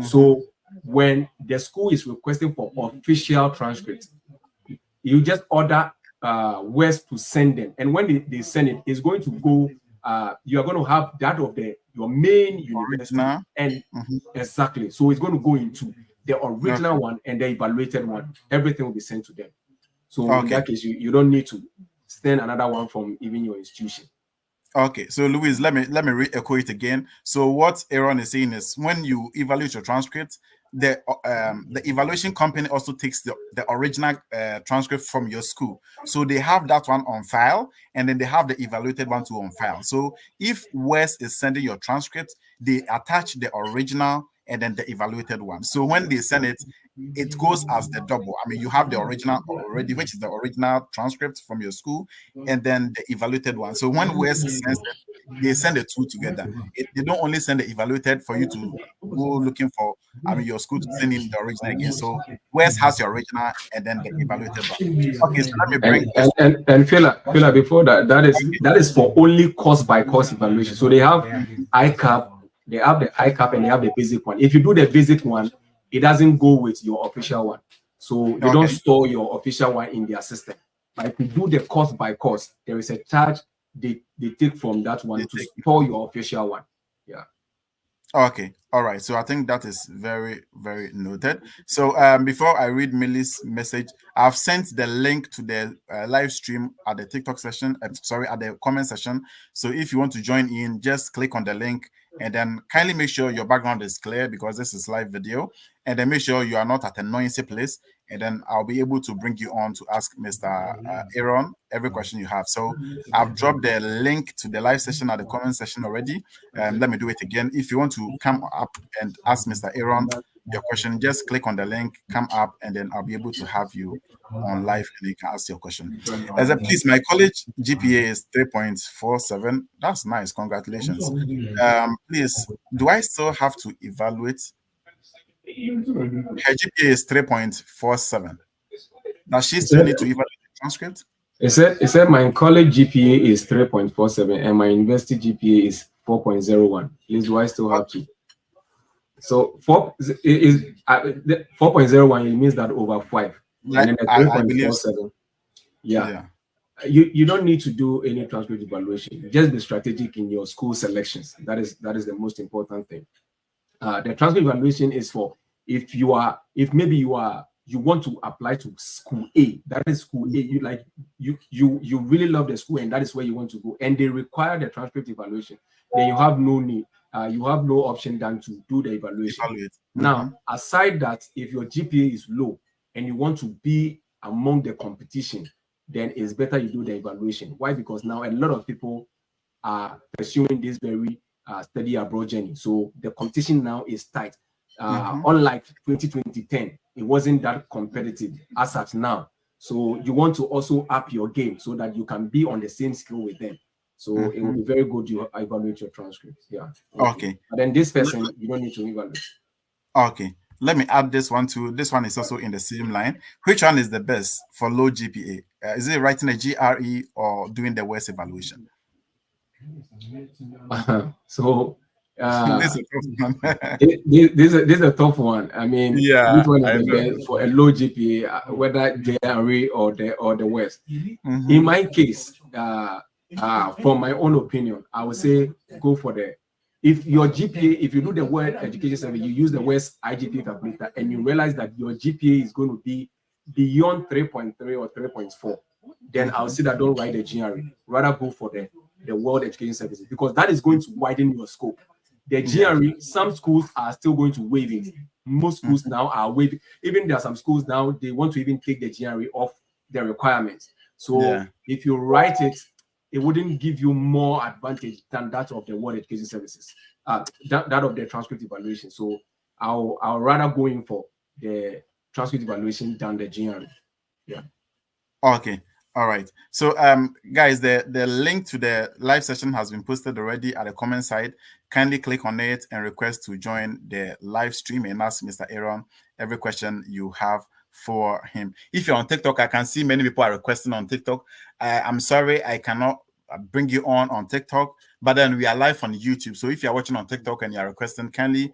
So when the school is requesting for official transcripts, you just order West to send them, and when they send it, it's going to go. You are going to have that of your main university, and exactly. So it's going to go into the original one and the evaluated one. Everything will be sent to them. So in that case, you don't need to send another one from even your institution. Okay, so Luis, let me re-echo it again. So what Aaron is saying is, when you evaluate your transcript, the evaluation company also takes the original transcript from your school. So they have that one on file, and then they have the evaluated one too on file. So if West is sending your transcript, they attach the original and then the evaluated one. So when they send it, it goes as the double. I mean, you have the original already, which is the original transcript from your school, and then the evaluated one. So when West sends it, they send the two together. They don't only send the evaluated for you to go looking for, your school to send in the original again. So West has your original and then the evaluated one. Okay, so let me bring and Phila, before that is for only course by course evaluation. So they have ICAP, they have the ICAP, and they have the basic one. If you do the basic one, it doesn't go with your official one. So they don't store your official one in their system. But if you do the course by course, there is a charge they take from that one to store your official one. Yeah. Okay. All right. So I think that is very, very noted. So before I read Millie's message, I've sent the link to the live stream at the TikTok session. Sorry, at the comment section. So if you want to join in, just click on the link and then kindly make sure your background is clear because this is live video. And then make sure you are not at a noisy place. And then I'll be able to bring you on to ask Mr. Aaron every question you have. So I've dropped the link to the live session at the comment section already. Let me do it again. If you want to come up and ask Mr. Aaron your question, just click on the link, come up, and then I'll be able to have you on live and you can ask your question. As a please, my college GPA is 3.47. That's nice. Congratulations. Please, do I still have to evaluate? Her GPA is 3.47. Does she still need to evaluate the transcript? It said my college GPA is 3.47 and my university GPA is 4.01. Please, do I still have to? So 4.01, it means that over 5. And then the 3.47. Yeah. You don't need to do any transcript evaluation. Just be strategic in your school selections. That is the most important thing. The transcript evaluation is for if you want to apply to school A. That is school A. You really love the school and that is where you want to go. And they require the transcript evaluation. Then you have no need. You have no option than to do the evaluation. Now, aside that, if your GPA is low and you want to be among the competition, then it's better you do the evaluation. Why? Because now a lot of people are pursuing this very study abroad journey. So the competition now is tight. Unlike 2010, it wasn't that competitive as at now. So you want to also up your game so that you can be on the same skill with them. So it will be very good you evaluate your transcripts. Yeah. Okay. But then this person, you don't need to evaluate. Okay. Let me add this one too. This one is also in the same line. Which one is the best for low GPA? Is it writing a GRE or doing the WES evaluation? So this is a tough one. this is a tough one. I mean, yeah, which one is the best for a low GPA, whether GRE or the WES? In my case, from my own opinion, I would say go for if your GPA, if you do the World Education Survey, you use the WES IGPA calculator, and you realize that your GPA is going to be beyond 3.3 or 3.4, then I'll say that don't write the GRE. Rather go for the World Education Services, because that is going to widen your scope. The GRE, some schools are still going to waive it. Most schools now are waiving. Even there are some schools now, they want to even take the GRE off their requirements. So if you write it, it wouldn't give you more advantage than that of the World Education Services, that of the transcript evaluation. So I'll rather go in for the transcript evaluation than the GRE. Yeah. Okay. All right. So guys, the link to the live session has been posted already at the comment side. Kindly click on it and request to join the live stream and ask Mr. Aaron every question you have for him. If you're on TikTok, I can see many people are requesting on TikTok. I'm sorry, I cannot bring you on TikTok, but then we are live on YouTube. So if you're watching on TikTok and you're requesting, kindly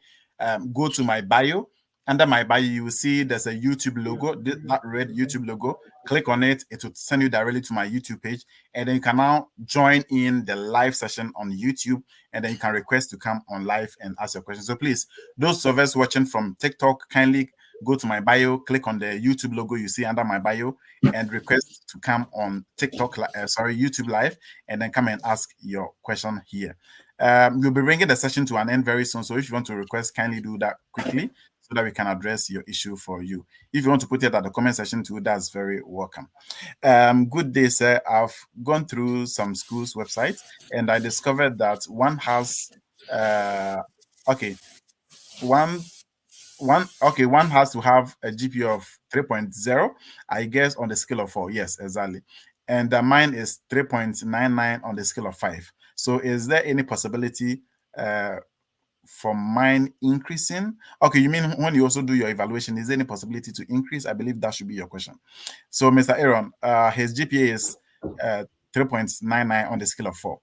go to my bio. Under my bio, you will see there's a YouTube logo, that red YouTube logo. Click on it. It will send you directly to my YouTube page. And then you can now join in the live session on YouTube. And then you can request to come on live and ask your questions. So please, those of us watching from TikTok, kindly go to my bio, click on the YouTube logo you see under my bio, and request to come on YouTube live, and then come and ask your question here. We'll be bringing the session to an end very soon. So if you want to request, kindly do that quickly, so that we can address your issue for you. If you want to put it at the comment section too, that's very welcome. Good day, sir. I've gone through some schools' websites, and I discovered that one has one has to have a GPA of 3.0, I guess, on the scale of 4. Yes, exactly. And mine is 3.99 on the scale of 5. So is there any possibility for mine increasing? Okay, you mean when you also do your evaluation, is there any possibility to increase? I believe that should be your question. So Mr. Aaron, his GPA is 3.99 on the scale of 4.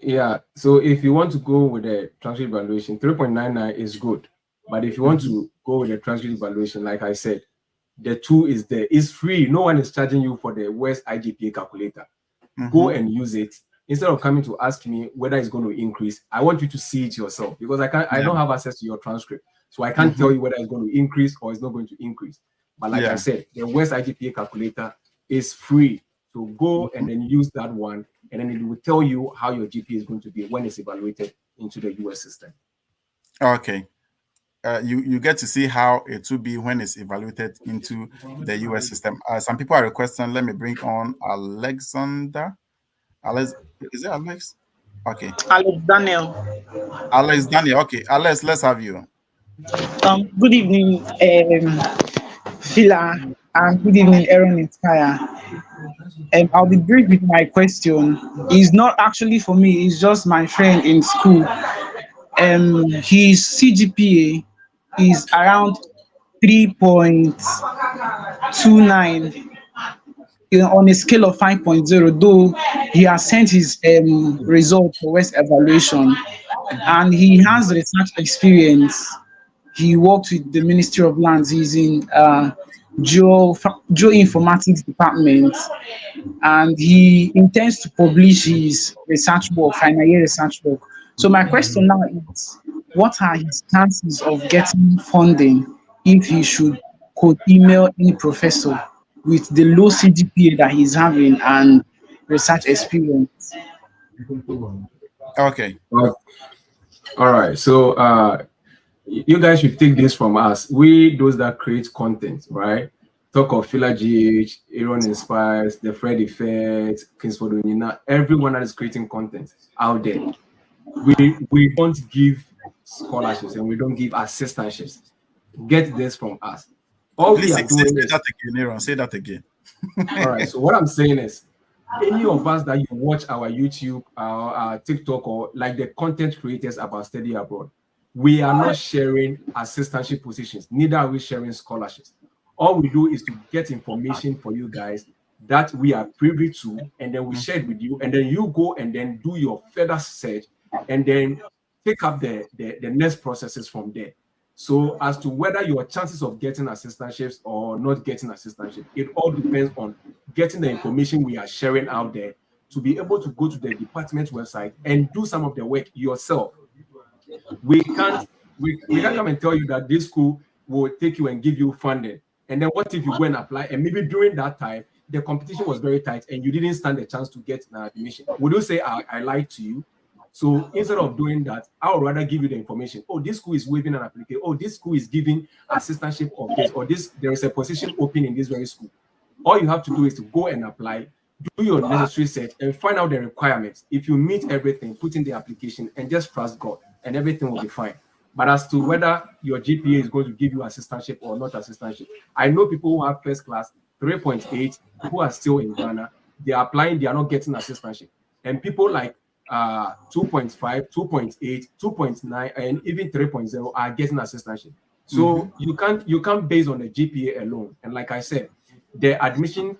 Yeah, so if you want to go with the transcript evaluation, 3.99 is good. But if you want to go with the transcript evaluation, like I said, the tool is there. It's free. No one is charging you for the WES IGPA calculator. Go and use it. Instead of coming to ask me whether it's going to increase, I want you to see it yourself, because I don't have access to your transcript. So I can't tell you whether it's going to increase or it's not going to increase. But like I said, the WES IGPA calculator is free. So go and then use that one, and then it will tell you how your GPA is going to be when it's evaluated into the US system. Okay. You get to see how it will be when it's evaluated into the US system. Some people are requesting, let me bring on Alexander. Alex, is it Alex? Okay. Alex Daniel. Alex Daniel. Okay, Alex, let's have you. Good evening, Sheila, and good evening, Aaron Inspire. I'll be brief with my question. It's not actually for me, it's just my friend in school. His CGPA is around 3.29 on a scale of 5.0, though he has sent his result for West evaluation, and he has research experience. He worked with the Ministry of Lands. He's in geoinformatics department, and he intends to publish his research work, final year research work. So my question now is, what are his chances of getting funding if he should could email any professor with the low CGPA that he's having and research experience? Okay. All right. So you guys should take this from us. We, those that create content, right? Talk of Fila GH, Aaron Inspires, The Fred Effect, Kingsford Unina, everyone that is creating content out there. we don't give scholarships and we don't give assistantships. Get this from us. All Please we are doing say is that again, Aaron. Say that again. all right. So what I'm saying is, any of us that you watch our YouTube, our TikTok, or like the content creators about study abroad, we are not sharing assistantship positions. Neither are we sharing scholarships. All we do is to get information for you guys that we are privy to, and then we share it with you, and then you go and then do your further search, and then take up the next processes from there. So as to whether your chances of getting assistantships or not getting assistantship, it all depends on getting the information we are sharing out there to be able to go to the department website and do some of the work yourself. We can't come and tell you that this school will take you and give you funding. And then what if you go and apply and maybe during that time the competition was very tight and you didn't stand a chance to get an admission? Would you say I lied to you? So instead of doing that, I would rather give you the information. Oh, this school is waiving an application. Oh, this school is giving assistantship of this, or this there is a position open in this very school. All you have to do is to go and apply, do your necessary search, and find out the requirements. If you meet everything, put in the application and just trust God, and everything will be fine. But as to whether your GPA is going to give you assistantship or not assistantship, I know people who have first class 3.8 who are still in Ghana. They are applying, they are not getting assistantship, and people like 2.5, 2.8, 2.9, and even 3.0 are getting assistantship. So you can't base on the GPA alone. And like I said, the admission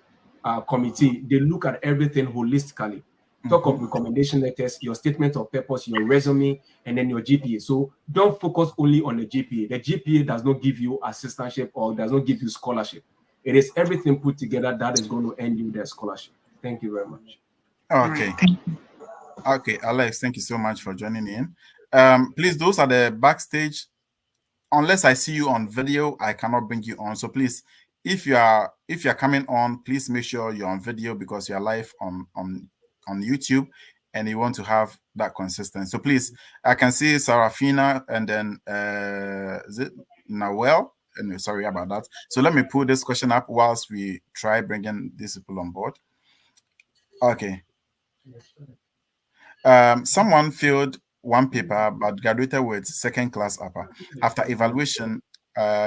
committee, they look at everything holistically. Talk of recommendation letters, your statement of purpose, your resume, and then your GPA. So don't focus only on the GPA. The GPA does not give you assistantship or does not give you scholarship. It is everything put together that is going to earn you the scholarship. Thank you very much. Okay. Okay, Alex, thank you so much for joining in. Please, those are the backstage. Unless I see you on video, I cannot bring you on. So please, if you're coming on, please make sure you're on video because you're live on YouTube and you want to have that consistency. So please, I can see Sarafina and then is it Nawel? And sorry about that. So let me pull this question up whilst we try bringing these people on board. Okay. Someone failed one paper but graduated with second class upper. After evaluation,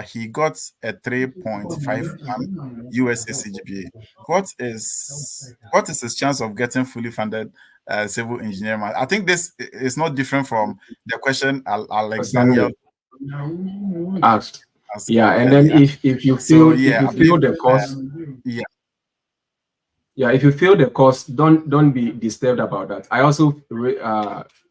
he got a 3.51 USA Cgpa. What is his chance of getting fully funded civil engineering? I think this is not different from the question Alexander asked. Yeah, and then if you feel the course, if you feel the course, don't be disturbed about that. I also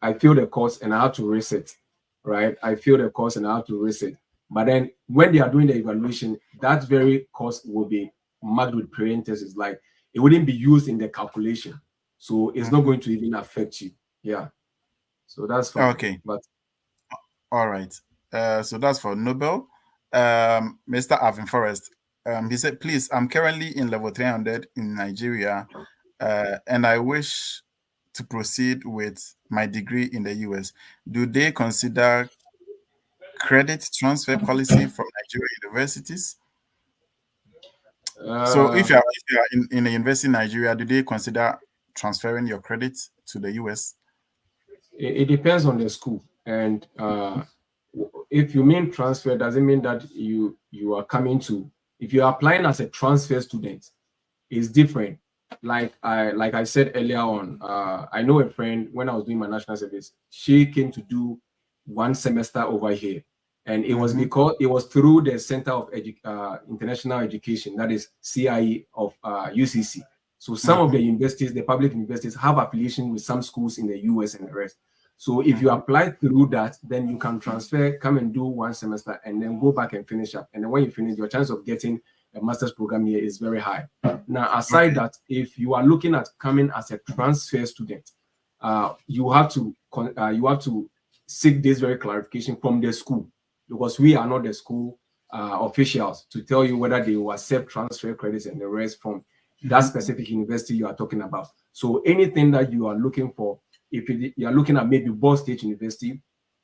I feel the course and I have to reset, right? I feel the course and I have to reset. But then when they are doing the evaluation, that very course will be marked with parentheses, like it wouldn't be used in the calculation, so it's not going to even affect you. Yeah, so that's fine. Okay, but all right. So that's for Nobel. Mr. Avin Forrest. He said, please, I'm currently in level 300 in Nigeria, and I wish to proceed with my degree in the US. Do they consider credit transfer policy from Nigeria universities? So if you are in a university in Nigeria, do they consider transferring your credit to the US? It depends on the school. And if you mean transfer, does it mean that you are coming to, if you are applying as a transfer student, it's different. Like I said earlier on, I know a friend, when I was doing my national service, she came to do one semester over here. And it was because it was through the Center of International Education, that is CIE of UCC. So some of the universities, the public universities, have affiliation with some schools in the US and the rest. So if you apply through that, then you can transfer, come and do one semester, and then go back and finish up. And then when you finish, your chance of getting a master's program here is very high. Now, aside that, if you are looking at coming as a transfer student, you have to seek this very clarification from the school, because we are not the school officials to tell you whether they will accept transfer credits and the rest from that specific university you are talking about. So anything that you are looking for, if you are looking at maybe Ball State University,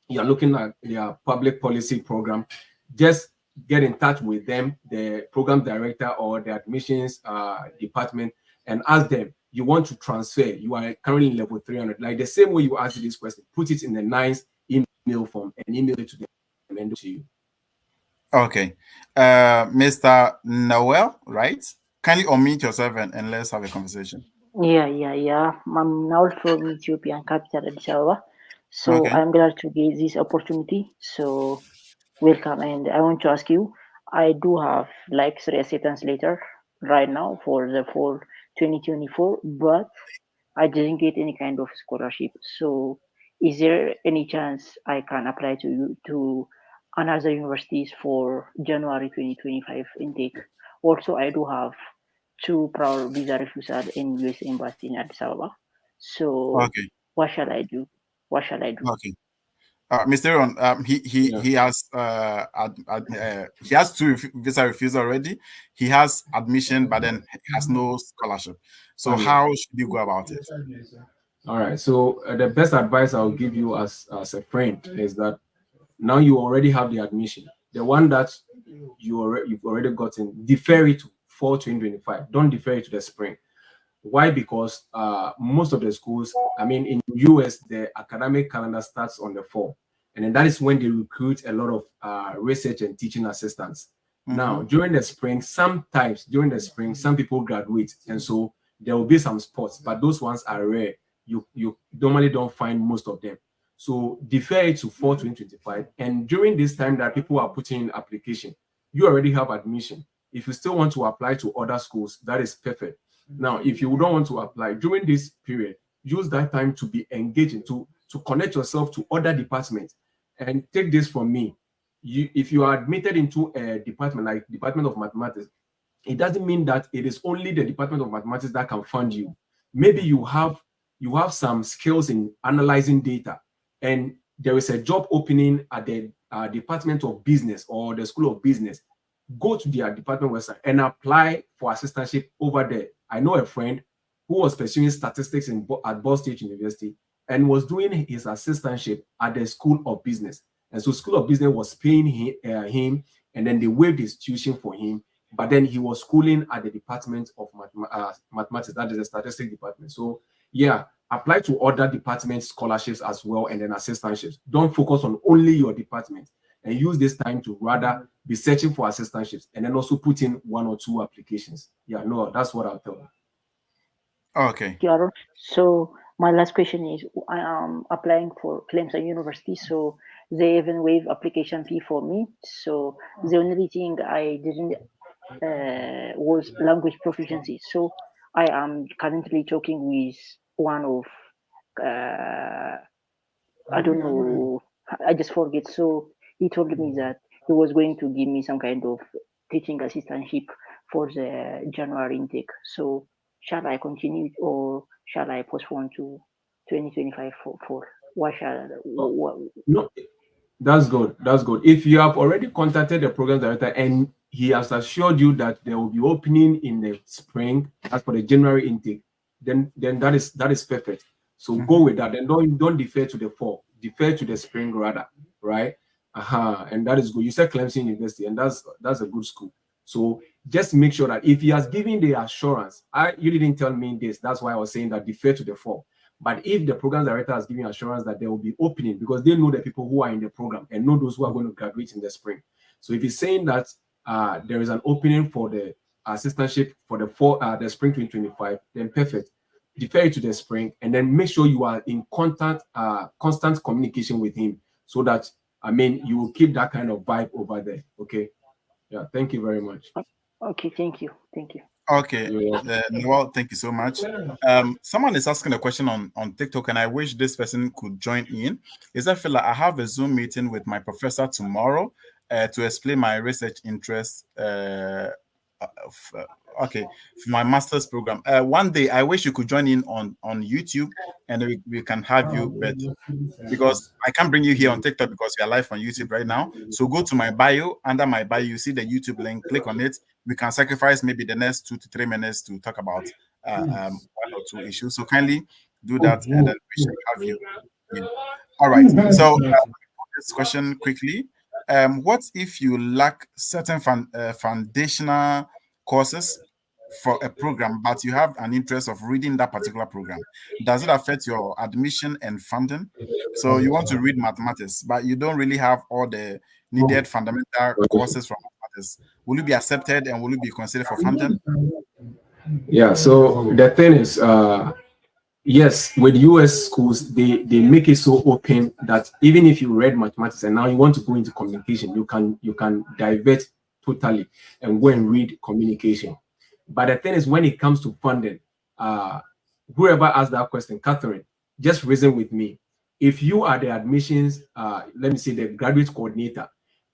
you are looking at their public policy program, just get in touch with them, the program director or the admissions department, and ask them you want to transfer, you are currently in level 300, like the same way you answer this question, put it in the nice email form and email it to them and to you. Okay. Mr. Noel, right? Kindly unmute yourself and let's have a conversation. Yeah. I'm now from Ethiopian capital, Addis Ababa. So Okay. I'm glad to get this opportunity. So welcome, and I want to ask you. I do have like 3 acceptance letter right now for the fall 2024, but I didn't get any kind of scholarship. So is there any chance I can apply to you to another universities for January 2025 intake? Also, I do have two prior visa refusal in US Embassy in Addis Ababa. So Okay. what shall I do? What shall I do? Okay. Mr. Aaron, Yeah. he has two visa refusal already. He has admission, but then he has no scholarship. So Yeah. how should you go about it? All right. So the best advice I'll give you as a friend is that now you already have the admission, the one that you've already gotten, defer it to fall 2025. Don't defer it to the spring. Why? Because most of the schools, I mean, in US, the academic calendar starts on the fall, and then that is when they recruit a lot of research and teaching assistants. Now, during the spring, sometimes during the spring, some people graduate, and so there will be some spots, but those ones are rare. You normally don't find most of them. So defer it to fall 2025, and during this time that people are putting in application, you already have admission. If you still want to apply to other schools, that is perfect. Now, if you don't want to apply during this period, use that time to be engaging, to connect yourself to other departments. And take this from me. If you are admitted into a department like Department of Mathematics, it doesn't mean that it is only the Department of Mathematics that can fund you. Maybe you have some skills in analyzing data, and there is a job opening at the Department of Business or the School of Business. Go to their department website and apply for assistantship over there. I know a friend who was pursuing statistics at Ball State University and was doing his assistantship at the School of Business. And so School of Business was paying him, and then they waived his tuition for him. But then he was schooling at the Department of Mathematics, that is the statistics department. So yeah, apply to other department scholarships as well, and then assistantships. Don't focus on only your department, and use this time to rather be searching for assistantships, and then also put in 1 or 2 applications. Yeah, no, that's what I'll tell you. Okay. Aaron. So my last question is, I am applying for Clemson University, so they even waive application fee for me. So the only thing I didn't was language proficiency. So I am currently talking with one of I don't know, I just forget. So he told me that he was going to give me some kind of teaching assistantship for the January intake. So shall I continue or shall I postpone to 2025 for what shall what, No, that's good. That's good. If you have already contacted the program director and he has assured you that there will be opening in the spring as for the January intake, then that is perfect. So go with that. And don't defer to the fall. Defer to the spring rather, right? And that is good. You said Clemson University, and that's a good school. So just make sure that if he has given the assurance, you didn't tell me this. That's why I was saying that defer to the fall. But if the program director has given assurance that there will be opening, because they know the people who are in the program and know those who are going to graduate in the spring. So if he's saying that there is an opening for the assistantship for the spring 2025, then perfect. Defer it to the spring, and then make sure you are in constant communication with him, so that you will keep that kind of vibe over there. Okay. Yeah. Thank you very much. okay, thank you. Okay. Noel, thank you so much. Someone is asking a question on TikTok, and I wish this person could join in. Is that feel like I have a Zoom meeting with my professor tomorrow to explain my research interests. Okay, for my master's program. One day, I wish you could join in on YouTube, and we can have you. But because I can't bring you here on TikTok because we are live on YouTube right now. So go to my bio. Under my bio, you see the YouTube link. Click on it. We can sacrifice maybe the next 2 to 3 minutes to talk about 1 or 2 issues. So kindly do that, and then we should have you. Yeah. All right. So this question quickly. What if you lack certain foundational courses for a program, but you have an interest of reading that particular program, does it affect your admission and funding? So you want to read mathematics, but you don't really have all the needed fundamental courses from mathematics. Will you be accepted and will you be considered for funding? Yeah, so the thing is, yes, with US schools, they make it so open that even if you read mathematics and now you want to go into communication, you can divert totally and go and read communication. But the thing is, when it comes to funding, uh, whoever asked that question, Catherine, just reason with me. If you are the admissions, let me say the graduate coordinator,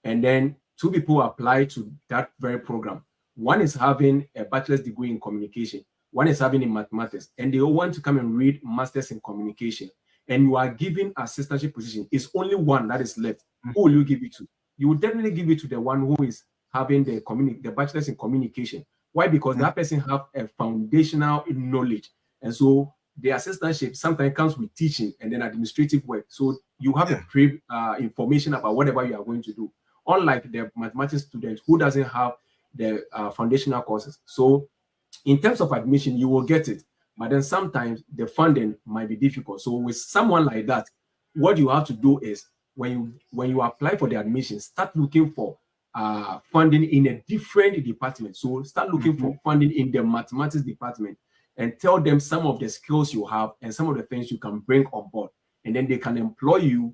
and then two people apply to that very program. One is having a bachelor's degree in communication, one is having in mathematics, and they all want to come and read masters in communication, and you are given assistantship position. It's only one that is left. Who will you give it to? You will definitely give it to the one who is having the bachelor's in communication. Why? Because that person have a foundational knowledge, and so the assistantship sometimes comes with teaching and then administrative work. So you have a pre information about whatever you are going to do. Unlike the mathematics student who doesn't have the foundational courses. So in terms of admission, you will get it, but then sometimes the funding might be difficult. So with someone like that, what you have to do is when you apply for the admission, start looking for funding in a different department. So start looking for funding in the mathematics department and tell them some of the skills you have and some of the things you can bring on board, and then they can employ you,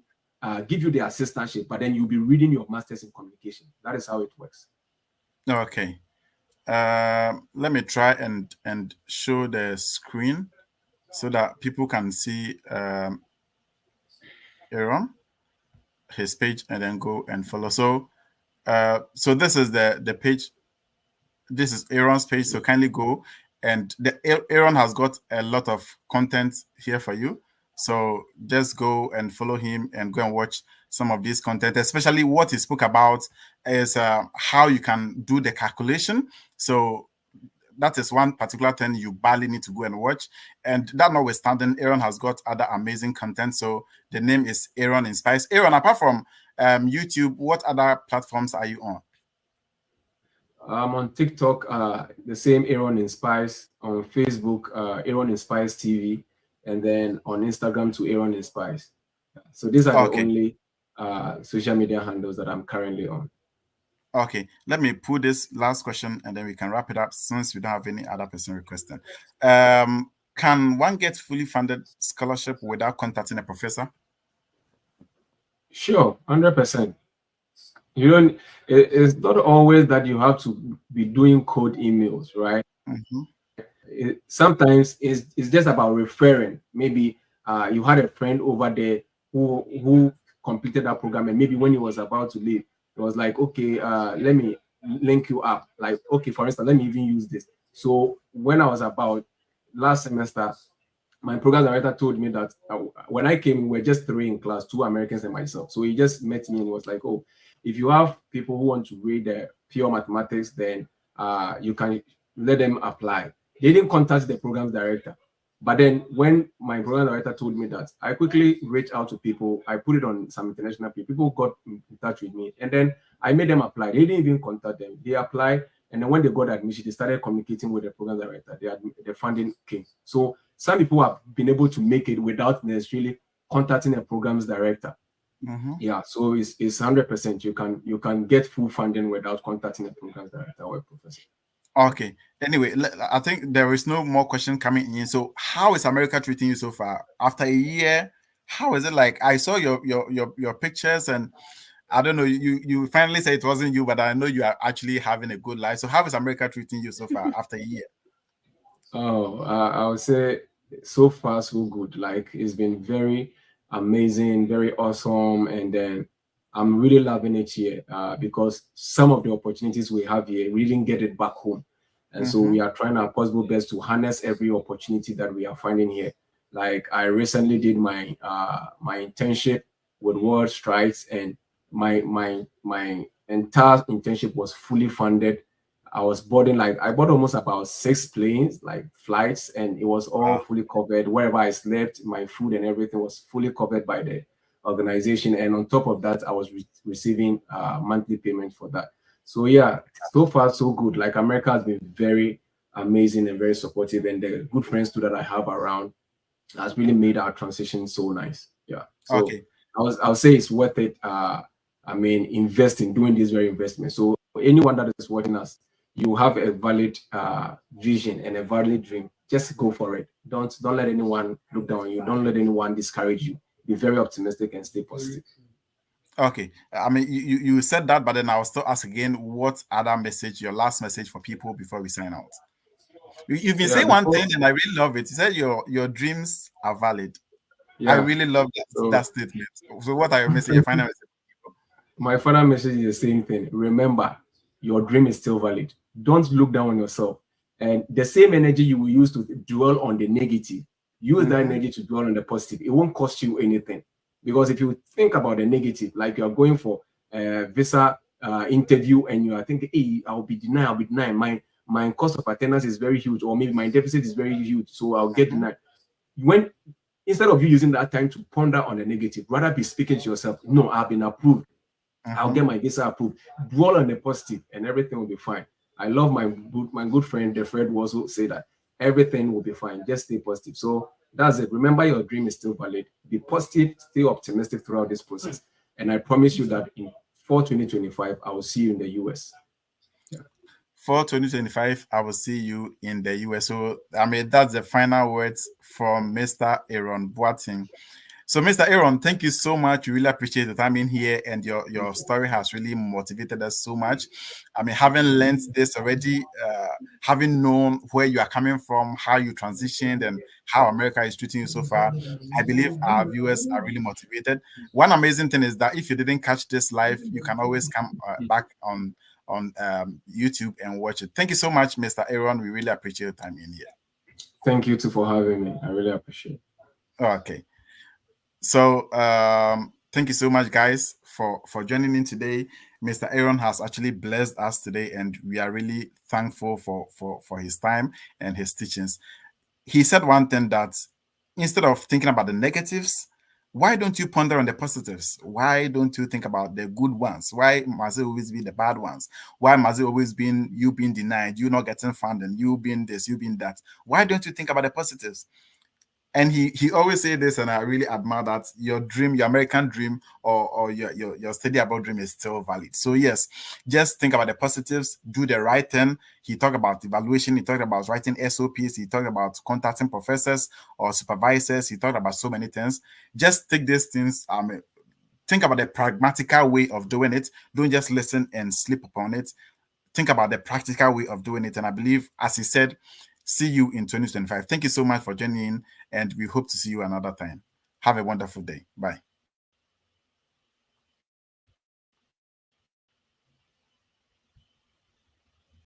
give you the assistantship, but then you'll be reading your master's in communication. That is how it works. Okay. Let me try and show the screen so that people can see Aaron, his page, and then go and follow. So so this is the page. This is Aaron's page. So kindly go, and Aaron has got a lot of content here for you. So just go and follow him and go and watch some of this content, especially what he spoke about is how you can do the calculation. So that is one particular thing you barely need to go and watch. And that notwithstanding, Aaron has got other amazing content. So the name is Aaron Inspires. Aaron, apart from YouTube, what other platforms are you on? I'm on TikTok, the same Aaron Inspires. On Facebook, Aaron Inspires TV, and then on Instagram to Aaron Inspires. So these are the only social media handles that I'm currently on. Okay, let me put this last question and then we can wrap it up since we don't have any other person requesting. Can one get fully funded scholarship without contacting a professor? Sure, 100%. You don't. It's not always that you have to be doing cold emails, right? Sometimes it's just about referring. Maybe you had a friend over there who completed that program, and maybe when he was about to leave, it was like, okay, let me link you up. Like, okay, for instance, let me even use this. So when I was about last semester, my program director told me that when I came, we were just 3 in class, 2 Americans and myself. So he just met me and was like, oh, if you have people who want to read the pure mathematics, then you can let them apply. They didn't contact the program director. But then when my program director told me that, I quickly reached out to people. I put it on some international people. People got in touch with me. And then I made them apply. They didn't even contact them. They applied. And then when they got admission, they started communicating with the program director. The funding came. So some people have been able to make it without necessarily contacting a program's director. Yeah, so it's 100%. You can get full funding without contacting a program's director or a professor. Okay. Anyway, I think there is no more question coming in. So, how is America treating you so far after a year? How is it like? I saw your pictures, and I don't know. You finally say it wasn't you, but I know you are actually having a good life. So, how is America treating you so far after a year? Oh, I would say so far so good. Like it's been very amazing, very awesome, and then I'm really loving it here because some of the opportunities we have here, we didn't get it back home, and so we are trying our possible best to harness every opportunity that we are finding here. Like I recently did my my internship with World Strikes, and my entire internship was fully funded. I was boarding I bought almost about 6 planes, like flights, and it was all fully covered. Wherever I slept, my food and everything was fully covered by the organization. And on top of that, I was receiving monthly payment for that. So yeah, so far so good. Like America has been very amazing and very supportive, and the good friends too that I have around has really made our transition so nice. Yeah. So Okay. I'll say it's worth it. I mean, invest in doing this very investment. So anyone that is watching us, you have a valid vision and a valid dream. Just go for it. Don't let anyone look down on you. Don't let anyone discourage you. Be very optimistic and stay positive. Okay. I mean, you said that, but then I'll still ask again, what other message, your last message for people before we sign out? You've been Yeah. saying one thing, and I really love it. You said your dreams are valid. I Yeah. really love that So statement. So what are your message, your final message? my final message is the same thing. Remember, your dream is still valid. Don't look down on yourself. And the same energy you will use to dwell on the negative, use that energy to dwell on the positive. It won't cost you anything. Because if you think about the negative, like you're going for a visa interview and you are thinking, hey, I'll be denied. My cost of attendance is very huge, or maybe my deficit is very huge, so I'll get denied. When instead of you using that time to ponder on the negative, rather be speaking to yourself, no, I've been approved. I'll get my visa approved. Dwell on the positive and everything will be fine. I love my good friend, the Fred was who say that everything will be fine. Just stay positive. So that's it. Remember, your dream is still valid. Be positive, stay optimistic throughout this process. And I promise you that for 2025, I will see you in the US. For 2025, I will see you in the US. So, I mean, that's the final words from Mr. Aaron Boateng. So, Mr. Aaron, thank you so much. We really appreciate the time in here, and your story has really motivated us so much. I mean, having learned this already, having known where you are coming from, how you transitioned, and how America is treating you so far, I believe our viewers are really motivated. One amazing thing is that if you didn't catch this live, you can always come back on YouTube and watch it. Thank you so much, Mr. Aaron. We really appreciate your time in here. Thank you too for having me. I really appreciate it. Okay. So thank you so much, guys, for joining in today. Mr. Aaron has actually blessed us today, and we are really thankful for his time and his teachings. He said one thing, that instead of thinking about the negatives, why don't you ponder on the positives? Why don't you think about the good ones? Why must it always be the bad ones? Why must it always be you being denied, you not getting funding, you being this, you being that? Why don't you think about the positives? And he always say this, and I really admire that your dream, your American dream, or your study abroad dream is still valid. So yes, just think about the positives, do the right thing. He talked about evaluation, he talked about writing SOPs, he talked about contacting professors or supervisors, he talked about so many things. Just take these things, think about the pragmatical way of doing it. Don't just listen and sleep upon it. Think about the practical way of doing it. And I believe, as he said, see you in 2025. Thank you so much for joining in, and we hope to see you another time. Have a wonderful day. Bye.